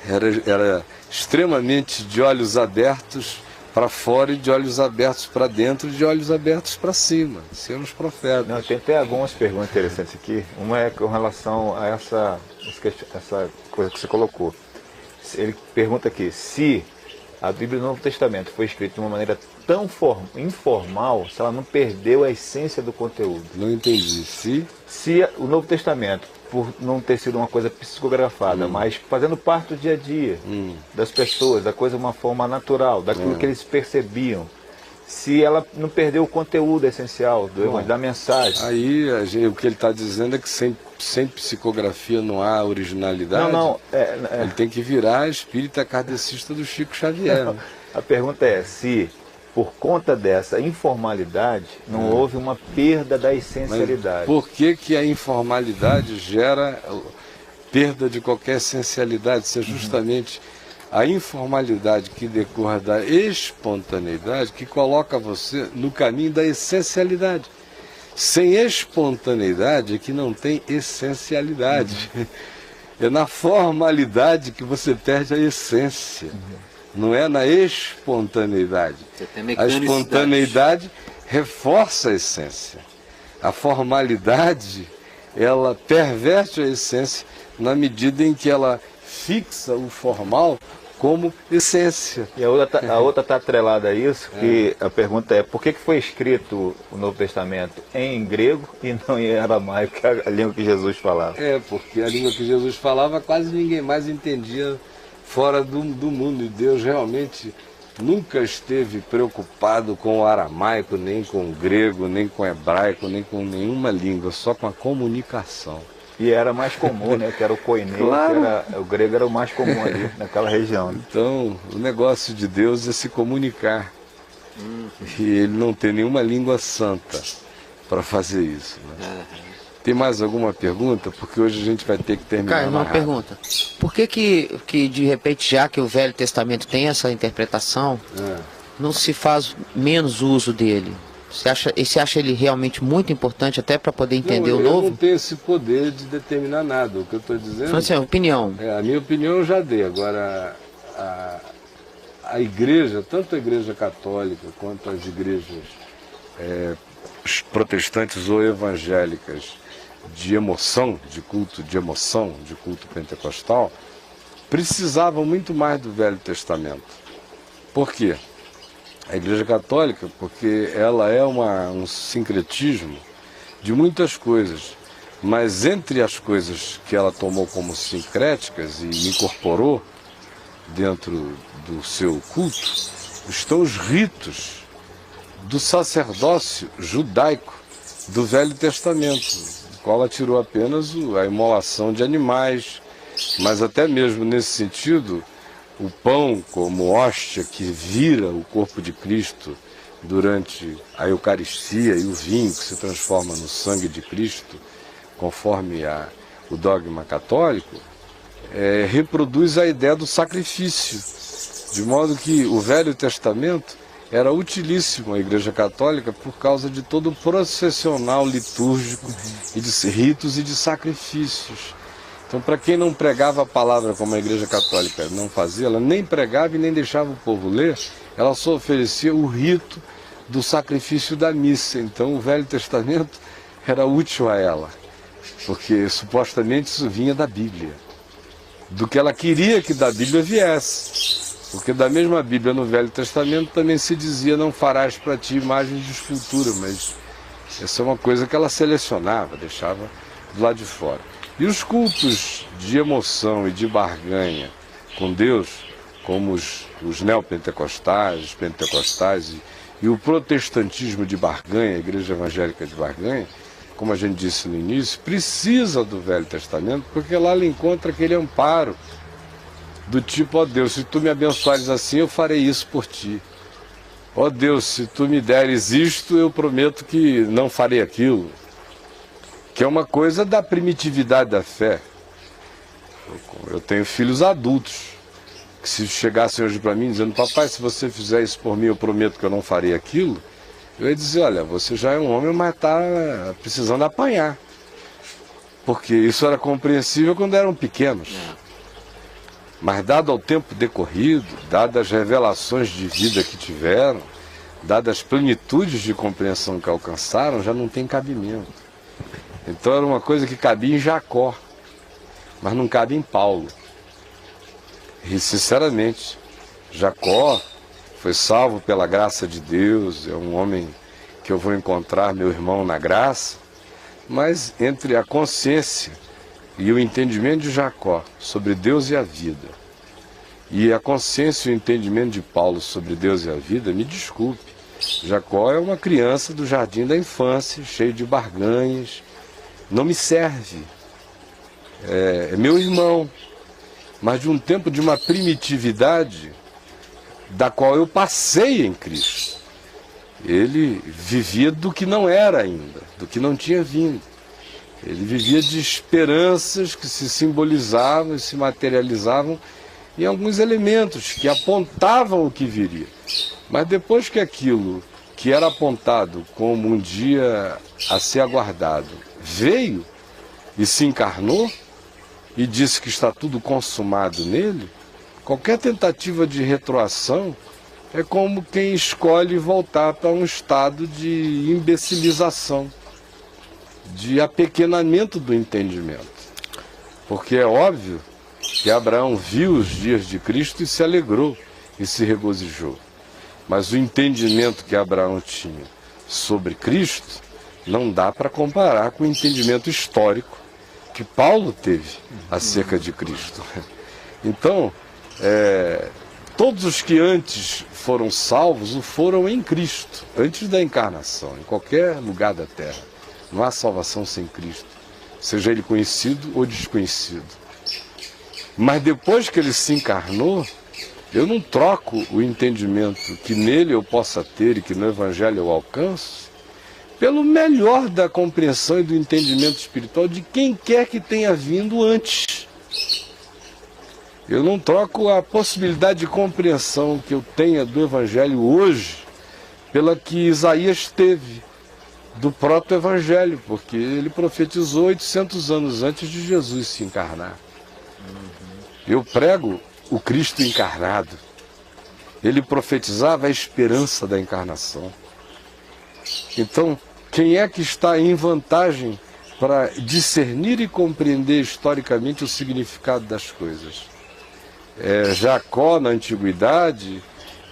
A: era extremamente de olhos abertos para fora e de olhos abertos para dentro e de olhos abertos para cima. Sendo os profetas.
C: Não, tem até algumas perguntas interessantes aqui. Uma é com relação a essa coisa que você colocou. Ele pergunta aqui, se a Bíblia do Novo Testamento foi escrita de uma maneira tão informal, se ela não perdeu a essência do conteúdo.
A: Não entendi.
C: Se o Novo Testamento, por não ter sido uma coisa psicografada, mas fazendo parte do dia a dia das pessoas, da coisa de uma forma natural, daquilo que eles percebiam, se ela não perdeu o conteúdo essencial da mensagem.
A: Aí o que ele está dizendo é que sem psicografia não há originalidade. Ele tem que virar espírita kardecista do Chico Xavier.
C: Não, a pergunta é se, por conta dessa informalidade, não houve uma perda da essencialidade.
A: Mas por que a informalidade gera perda de qualquer essencialidade? Se é justamente a informalidade que decorre da espontaneidade que coloca você no caminho da essencialidade. Sem espontaneidade é que não tem essencialidade. É na formalidade que você perde a essência. Não é na espontaneidade. A espontaneidade reforça a essência. A formalidade, ela perverte a essência na medida em que ela fixa o formal como essência.
C: E a outra está atrelada a isso, que a pergunta é, por que foi escrito o Novo Testamento em grego e não em aramaico, que é a língua que Jesus falava?
A: Porque a língua que Jesus falava quase ninguém mais entendia fora do mundo, e Deus realmente nunca esteve preocupado com o aramaico, nem com o grego, nem com o hebraico, nem com nenhuma língua, só com a comunicação.
C: E era mais comum, né? Que era o koiné,
A: claro.
C: O grego era o mais comum ali naquela região. Né?
A: Então, o negócio de Deus é se comunicar. E ele não tem nenhuma língua santa para fazer isso. Né? Tem mais alguma pergunta? Porque hoje a gente vai ter que terminar.
D: Caio, uma pergunta. Por que de repente, já que o Velho Testamento tem essa interpretação, não se faz menos uso dele? Você acha ele realmente muito importante até para poder entender o novo?
A: Eu não tenho esse poder de determinar nada. O que eu estou dizendo...
D: Assim, opinião.
A: A minha opinião eu já dei. Agora, a igreja, tanto a igreja católica quanto as igrejas protestantes ou evangélicas de emoção, de culto pentecostal, precisavam muito mais do Velho Testamento. Por quê? A Igreja Católica, porque ela é um sincretismo de muitas coisas, mas entre as coisas que ela tomou como sincréticas e incorporou dentro do seu culto, estão os ritos do sacerdócio judaico do Velho Testamento, do qual ela tirou apenas a imolação de animais, mas até mesmo nesse sentido, o pão como hóstia que vira o corpo de Cristo durante a Eucaristia e o vinho que se transforma no sangue de Cristo, conforme o dogma católico, reproduz a ideia do sacrifício, de modo que o Velho Testamento era utilíssimo à Igreja Católica por causa de todo o processional litúrgico e de ritos e de sacrifícios. Então, para quem não pregava a palavra como a Igreja Católica não fazia, ela nem pregava e nem deixava o povo ler, ela só oferecia o rito do sacrifício da missa. Então, o Velho Testamento era útil a ela, porque supostamente isso vinha da Bíblia, do que ela queria que da Bíblia viesse. Porque da mesma Bíblia no Velho Testamento também se dizia: não farás para ti imagens de escultura, mas essa é uma coisa que ela selecionava, deixava do lado de fora. E os cultos de emoção e de barganha com Deus, como os neopentecostais, os pentecostais e o protestantismo de barganha, a igreja evangélica de barganha, como a gente disse no início, precisa do Velho Testamento, porque lá ela encontra aquele amparo do tipo: ó Deus, se tu me abençoares assim, eu farei isso por ti. Ó Deus, se tu me deres isto, eu prometo que não farei aquilo. Que é uma coisa da primitividade da fé. Eu tenho filhos adultos, que se chegassem hoje para mim dizendo: papai, se você fizer isso por mim, eu prometo que eu não farei aquilo, eu ia dizer: olha, você já é um homem, mas está precisando apanhar. Porque isso era compreensível quando eram pequenos. Mas dado ao tempo decorrido, dadas as revelações de vida que tiveram, dadas as plenitudes de compreensão que alcançaram, já não tem cabimento. Então era uma coisa que cabia em Jacó, mas não cabe em Paulo. E sinceramente, Jacó foi salvo pela graça de Deus, é um homem que eu vou encontrar, meu irmão, na graça, mas entre a consciência e o entendimento de Jacó sobre Deus e a vida, e a consciência e o entendimento de Paulo sobre Deus e a vida, me desculpe, Jacó é uma criança do jardim da infância, cheio de barganhas, não me serve, é meu irmão, mas de um tempo de uma primitividade da qual eu passei em Cristo. Ele vivia do que não era ainda, do que não tinha vindo. Ele vivia de esperanças que se simbolizavam e se materializavam em alguns elementos que apontavam o que viria. Mas depois que aquilo que era apontado como um dia a ser aguardado veio e se encarnou e disse que está tudo consumado nele, qualquer tentativa de retroação é como quem escolhe voltar para um estado de imbecilização, de apequenamento do entendimento. Porque é óbvio que Abraão viu os dias de Cristo e se alegrou e se regozijou. Mas o entendimento que Abraão tinha sobre Cristo não dá para comparar com o entendimento histórico que Paulo teve acerca de Cristo. Então, todos os que antes foram salvos o foram em Cristo, antes da encarnação, em qualquer lugar da terra. Não há salvação sem Cristo, seja ele conhecido ou desconhecido. Mas depois que ele se encarnou, eu não troco o entendimento que nele eu possa ter e que no Evangelho eu alcanço pelo melhor da compreensão e do entendimento espiritual de quem quer que tenha vindo antes. Eu não troco a possibilidade de compreensão que eu tenha do Evangelho hoje pela que Isaías teve do proto-evangelho, porque ele profetizou 800 anos antes de Jesus se encarnar. Eu prego o Cristo encarnado. Ele profetizava a esperança da encarnação. Então, quem é que está em vantagem para discernir e compreender historicamente o significado das coisas? É Jacó na antiguidade?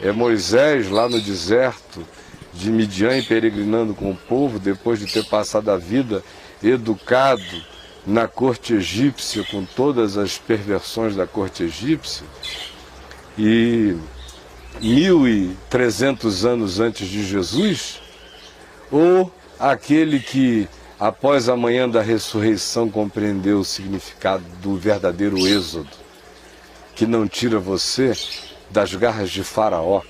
A: É Moisés lá no deserto de Midian peregrinando com o povo depois de ter passado a vida educado na corte egípcia com todas as perversões da corte egípcia? E 1300 anos antes de Jesus? Ou aquele que, após a manhã da ressurreição, compreendeu o significado do verdadeiro êxodo, que não tira você das garras de Faraó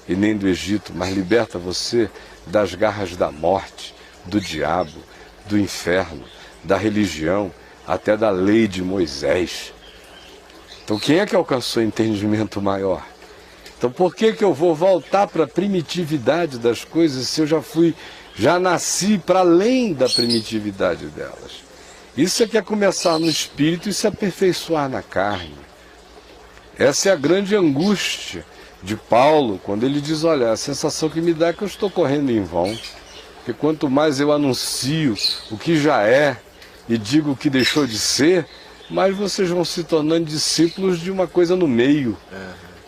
A: e nem do Egito, mas liberta você das garras da morte, do diabo, do inferno, da religião, até da lei de Moisés. Então quem é que alcançou entendimento maior? Então por que eu vou voltar para a primitividade das coisas se eu já nasci para além da primitividade delas? Isso é que é começar no espírito e se aperfeiçoar na carne. Essa é a grande angústia de Paulo, quando ele diz, olha, a sensação que me dá é que eu estou correndo em vão, porque quanto mais eu anuncio o que já é e digo o que deixou de ser, mais vocês vão se tornando discípulos de uma coisa no meio.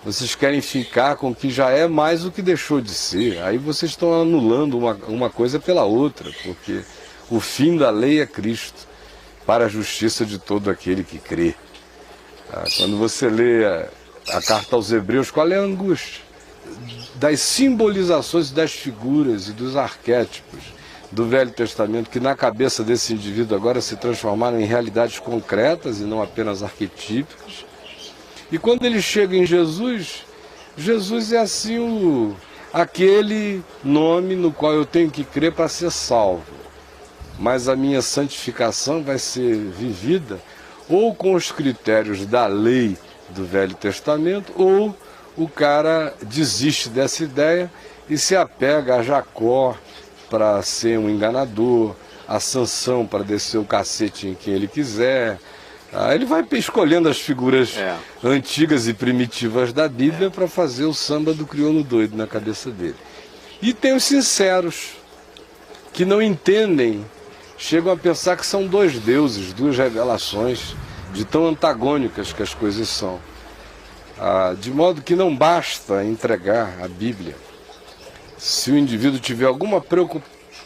A: Vocês querem ficar com o que já é mais o que deixou de ser. Aí vocês estão anulando uma coisa pela outra, porque o fim da lei é Cristo, para a justiça de todo aquele que crê. Quando você lê a carta aos Hebreus, qual é a angústia? Das simbolizações das figuras e dos arquétipos do Velho Testamento, que na cabeça desse indivíduo agora se transformaram em realidades concretas e não apenas arquetípicas. E quando ele chega em Jesus, Jesus é assim aquele nome no qual eu tenho que crer para ser salvo. Mas a minha santificação vai ser vivida ou com os critérios da lei do Velho Testamento, ou o cara desiste dessa ideia e se apega a Jacó para ser um enganador, a Sansão para descer o cacete em quem ele quiser. Ele vai escolhendo as figuras antigas e primitivas da Bíblia para fazer o samba do crioulo doido na cabeça dele. E tem os sinceros, que não entendem, chegam a pensar que são dois deuses, duas revelações, de tão antagônicas que as coisas são. De modo que não basta entregar a Bíblia. Se o indivíduo tiver alguma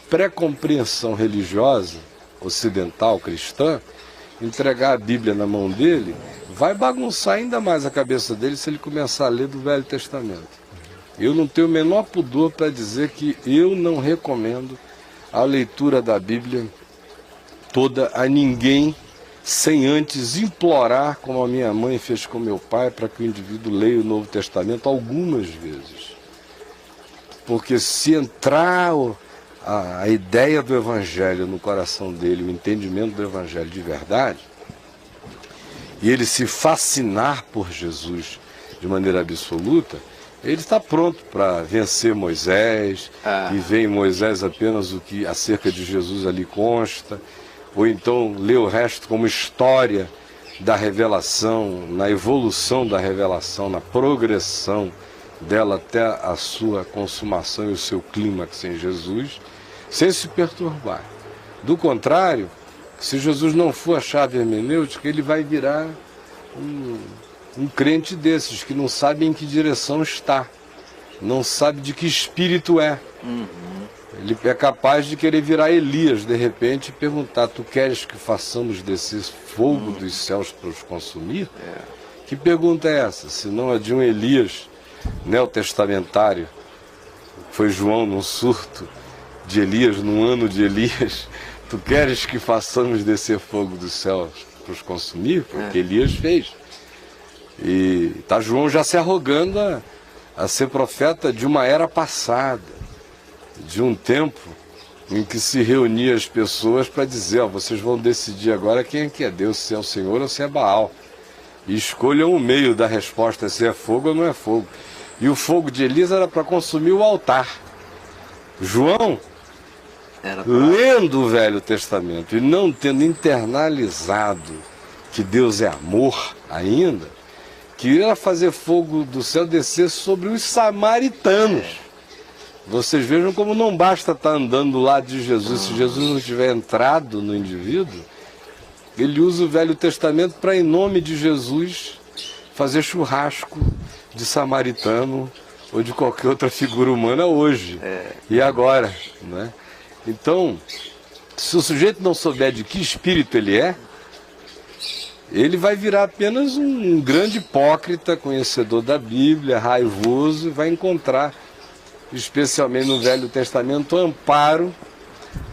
A: pré-compreensão religiosa, ocidental, cristã, entregar a Bíblia na mão dele, vai bagunçar ainda mais a cabeça dele se ele começar a ler do Velho Testamento. Eu não tenho o menor pudor para dizer que eu não recomendo a leitura da Bíblia toda a ninguém, sem antes implorar, como a minha mãe fez com meu pai, para que o indivíduo leia o Novo Testamento algumas vezes. Porque se entrar a ideia do Evangelho no coração dele, o entendimento do Evangelho de verdade, e ele se fascinar por Jesus de maneira absoluta, ele está pronto para vencer Moisés, e ver em Moisés apenas o que acerca de Jesus ali consta, ou então ler o resto como história da revelação, na evolução da revelação, na progressão dela até a sua consumação e o seu clímax em Jesus, sem se perturbar. Do contrário, se Jesus não for a chave hermenêutica, ele vai virar um crente desses, que não sabe em que direção está, não sabe de que espírito é. Ele é capaz de querer virar Elias, de repente, e perguntar, tu queres que façamos descer fogo dos céus para os consumir? Que pergunta é essa? Se não a de um Elias neotestamentário. Foi João num surto de Elias, num ano de Elias. Tu queres que façamos descer fogo dos céus para os consumir? Foi o que Elias fez. E está João já se arrogando a ser profeta de uma era passada, de um tempo em que se reunia as pessoas para dizer, ó, vocês vão decidir agora quem é que é Deus, se é o Senhor ou se é Baal. E escolham o meio da resposta, se é fogo ou não é fogo. E o fogo de Elias era para consumir o altar. João, lendo o Velho Testamento e não tendo internalizado que Deus é amor ainda, queria fazer fogo do céu descer sobre os samaritanos. Vocês vejam como não basta estar andando do lado de Jesus. Se Jesus não tiver entrado no indivíduo, ele usa o Velho Testamento para, em nome de Jesus, fazer churrasco de samaritano ou de qualquer outra figura humana hoje e agora, né? Então, se o sujeito não souber de que espírito ele é, ele vai virar apenas um grande hipócrita, conhecedor da Bíblia, raivoso, e vai encontrar, especialmente no Velho Testamento, amparo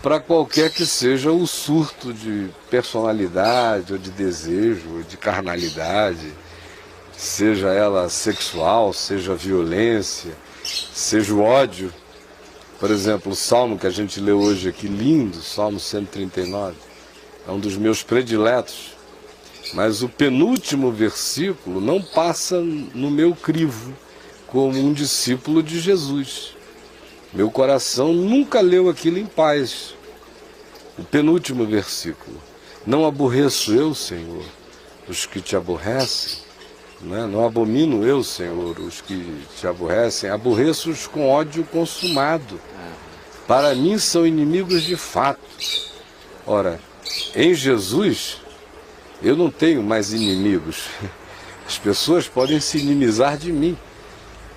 A: para qualquer que seja o surto de personalidade, ou de desejo, ou de carnalidade, seja ela sexual, seja violência, seja o ódio. Por exemplo, o salmo que a gente leu hoje aqui, lindo, Salmo 139, é um dos meus prediletos, mas o penúltimo versículo não passa no meu crivo como um discípulo de Jesus. Meu coração nunca leu aquilo em paz. O penúltimo versículo: não aborreço eu, Senhor, os que te aborrecem, né? Não abomino eu, Senhor, os que te aborrecem, aborreço-os com ódio consumado. Para mim são inimigos de fato. Ora, em Jesus eu não tenho mais inimigos. As pessoas podem se inimizar de mim,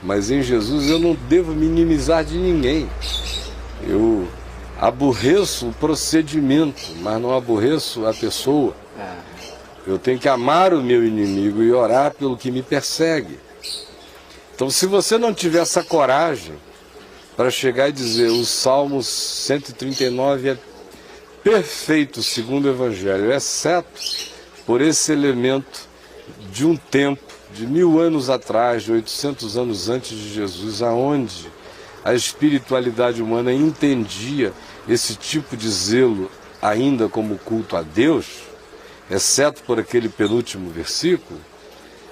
A: mas em Jesus eu não devo me inimizar de ninguém. Eu aborreço o procedimento, mas não aborreço a pessoa. Eu tenho que amar o meu inimigo e orar pelo que me persegue. Então, se você não tiver essa coragem para chegar e dizer o Salmo 139 é perfeito segundo o Evangelho, exceto por esse elemento de um tempo, de 1000 anos atrás, de 800 anos antes de Jesus, aonde a espiritualidade humana entendia esse tipo de zelo ainda como culto a Deus, exceto por aquele penúltimo versículo,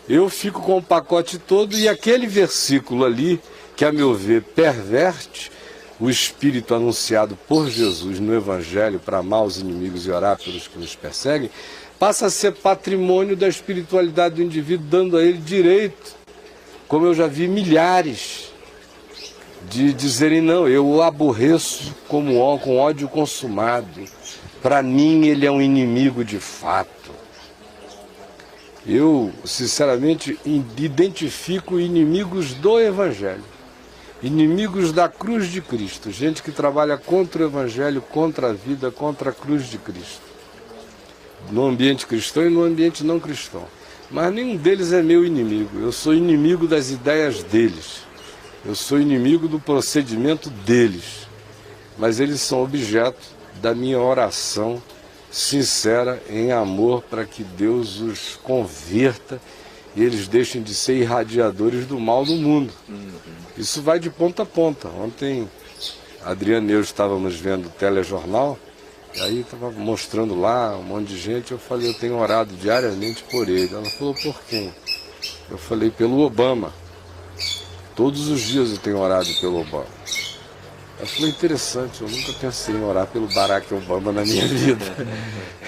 A: eu fico com o pacote todo, e aquele versículo ali, que a meu ver perverte o espírito anunciado por Jesus no Evangelho para amar os inimigos e orar pelos que nos perseguem, passa a ser patrimônio da espiritualidade do indivíduo, dando a ele direito, como eu já vi milhares, de dizerem, não, eu o aborreço com ódio consumado. Para mim ele é um inimigo de fato. Eu, sinceramente, identifico inimigos do Evangelho, inimigos da cruz de Cristo, gente que trabalha contra o Evangelho, contra a vida, contra a cruz de Cristo, no ambiente cristão e no ambiente não cristão. Mas nenhum deles é meu inimigo. Eu sou inimigo das ideias deles, eu sou inimigo do procedimento deles, mas eles são objeto da minha oração sincera em amor para que Deus os converta e eles deixem de ser irradiadores do mal do mundo. Isso vai de ponta a ponta. Ontem, Adriano e eu estávamos vendo o telejornal, e aí estava mostrando lá um monte de gente. Eu falei, eu tenho orado diariamente por ele. Ela falou, por quem? Eu falei, pelo Obama. Todos os dias eu tenho orado pelo Obama. Eu falei, interessante, eu nunca pensei em orar pelo Barack Obama na minha vida.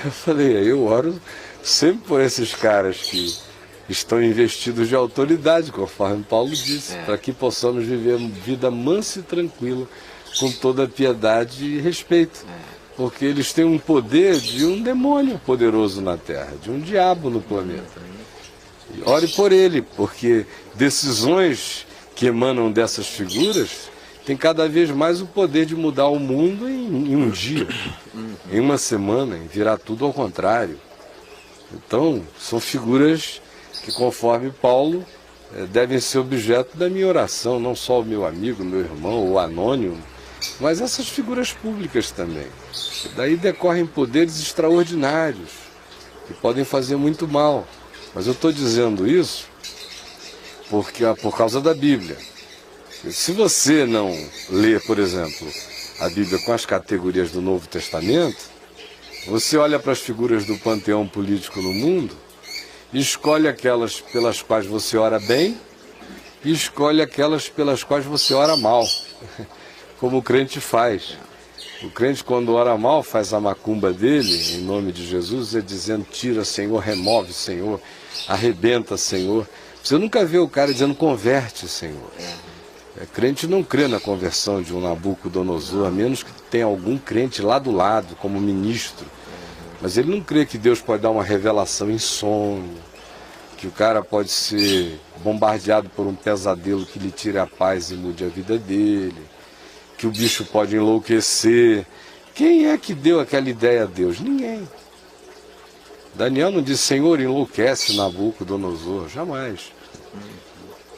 A: Eu falei, eu oro sempre por esses caras que estão investidos de autoridade, conforme Paulo disse, para que possamos viver uma vida mansa e tranquila, com toda piedade e respeito. Porque eles têm um poder de um demônio poderoso na Terra, de um diabo no planeta. E ore por ele, porque decisões que emanam dessas figuras tem cada vez mais o poder de mudar o mundo em um dia, em uma semana, em virar tudo ao contrário. Então, são figuras que, conforme Paulo, devem ser objeto da minha oração, não só o meu amigo, meu irmão, o anônimo, mas essas figuras públicas também. E daí decorrem poderes extraordinários, que podem fazer muito mal. Mas eu estou dizendo isso por causa da Bíblia. Se você não lê, por exemplo, a Bíblia com as categorias do Novo Testamento, você olha para as figuras do panteão político no mundo e escolhe aquelas pelas quais você ora bem e escolhe aquelas pelas quais você ora mal, como o crente faz. O crente, quando ora mal, faz a macumba dele, em nome de Jesus, é dizendo: tira, Senhor, remove, Senhor, arrebenta, Senhor. Você nunca vê o cara dizendo: converte, Senhor. Crente não crê na conversão de um Nabucodonosor, a menos que tenha algum crente lá do lado, como ministro. Mas ele não crê que Deus pode dar uma revelação em sonho, que o cara pode ser bombardeado por um pesadelo que lhe tire a paz e mude a vida dele, que o bicho pode enlouquecer. Quem é que deu aquela ideia a Deus? Ninguém. Daniel não disse: Senhor, enlouquece Nabucodonosor. Jamais.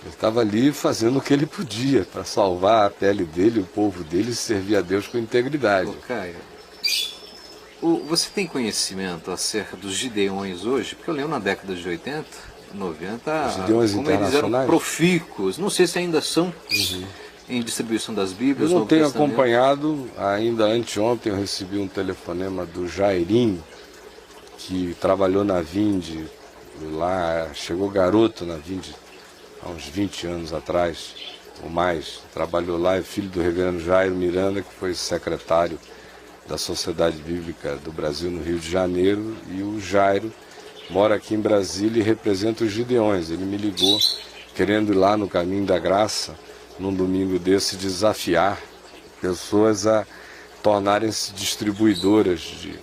A: Ele estava ali fazendo o que ele podia para salvar a pele dele, o povo dele, e servir a Deus com integridade.
B: Ô, Caio, você tem conhecimento acerca dos Gideões hoje? Porque eu lembro na década de 80, 90,
A: Os Gideões
B: como eles eram
A: internacionais?
B: profícuos. Não sei se ainda são em distribuição das Bíblias.
A: Eu não
B: Novo
A: tenho
B: Testamento.
A: acompanhado, ainda anteontem eu recebi um telefonema do Jairinho, que trabalhou na Vinde, lá, chegou garoto na Vinde há uns 20 anos atrás, ou mais, trabalhou lá, é filho do reverendo Jairo Miranda, que foi secretário da Sociedade Bíblica do Brasil no Rio de Janeiro, e o Jairo mora aqui em Brasília e representa os Gideões. Ele me ligou querendo ir lá no Caminho da Graça, num domingo desse, desafiar pessoas a tornarem-se distribuidoras de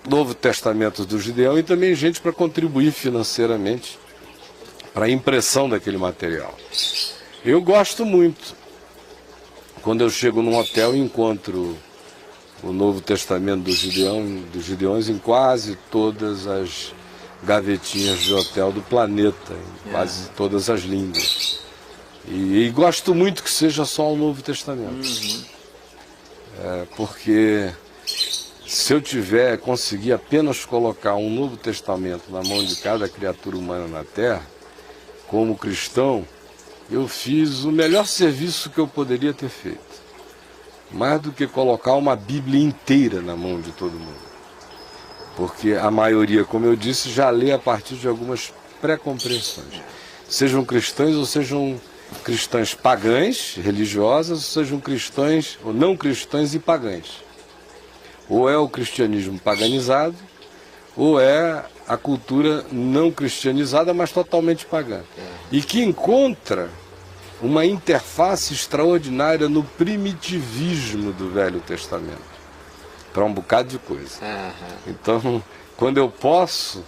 A: Novo Testamento do Gideão, e também gente para contribuir financeiramente para a impressão daquele material. Eu gosto muito. Quando eu chego num hotel e encontro o Novo Testamento dos Gideões em quase todas as gavetinhas de hotel do planeta, em quase todas as línguas. E gosto muito que seja só o Novo Testamento. Porque se eu conseguir apenas colocar um Novo Testamento na mão de cada criatura humana na Terra, como cristão, eu fiz o melhor serviço que eu poderia ter feito. Mais do que colocar uma Bíblia inteira na mão de todo mundo. Porque a maioria, como eu disse, já lê a partir de algumas pré-compreensões. Sejam cristãos ou sejam cristãs pagãs, religiosas, ou sejam cristãs ou não cristãs e pagãs. Ou é o cristianismo paganizado, ou é a cultura não cristianizada, mas totalmente pagã. E que encontra uma interface extraordinária no primitivismo do Velho Testamento, para um bocado de coisa. Então, quando eu posso,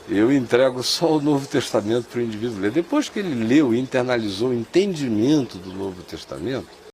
A: eu entrego só o Novo Testamento para o indivíduo ler. Depois que ele leu e internalizou o entendimento do Novo Testamento,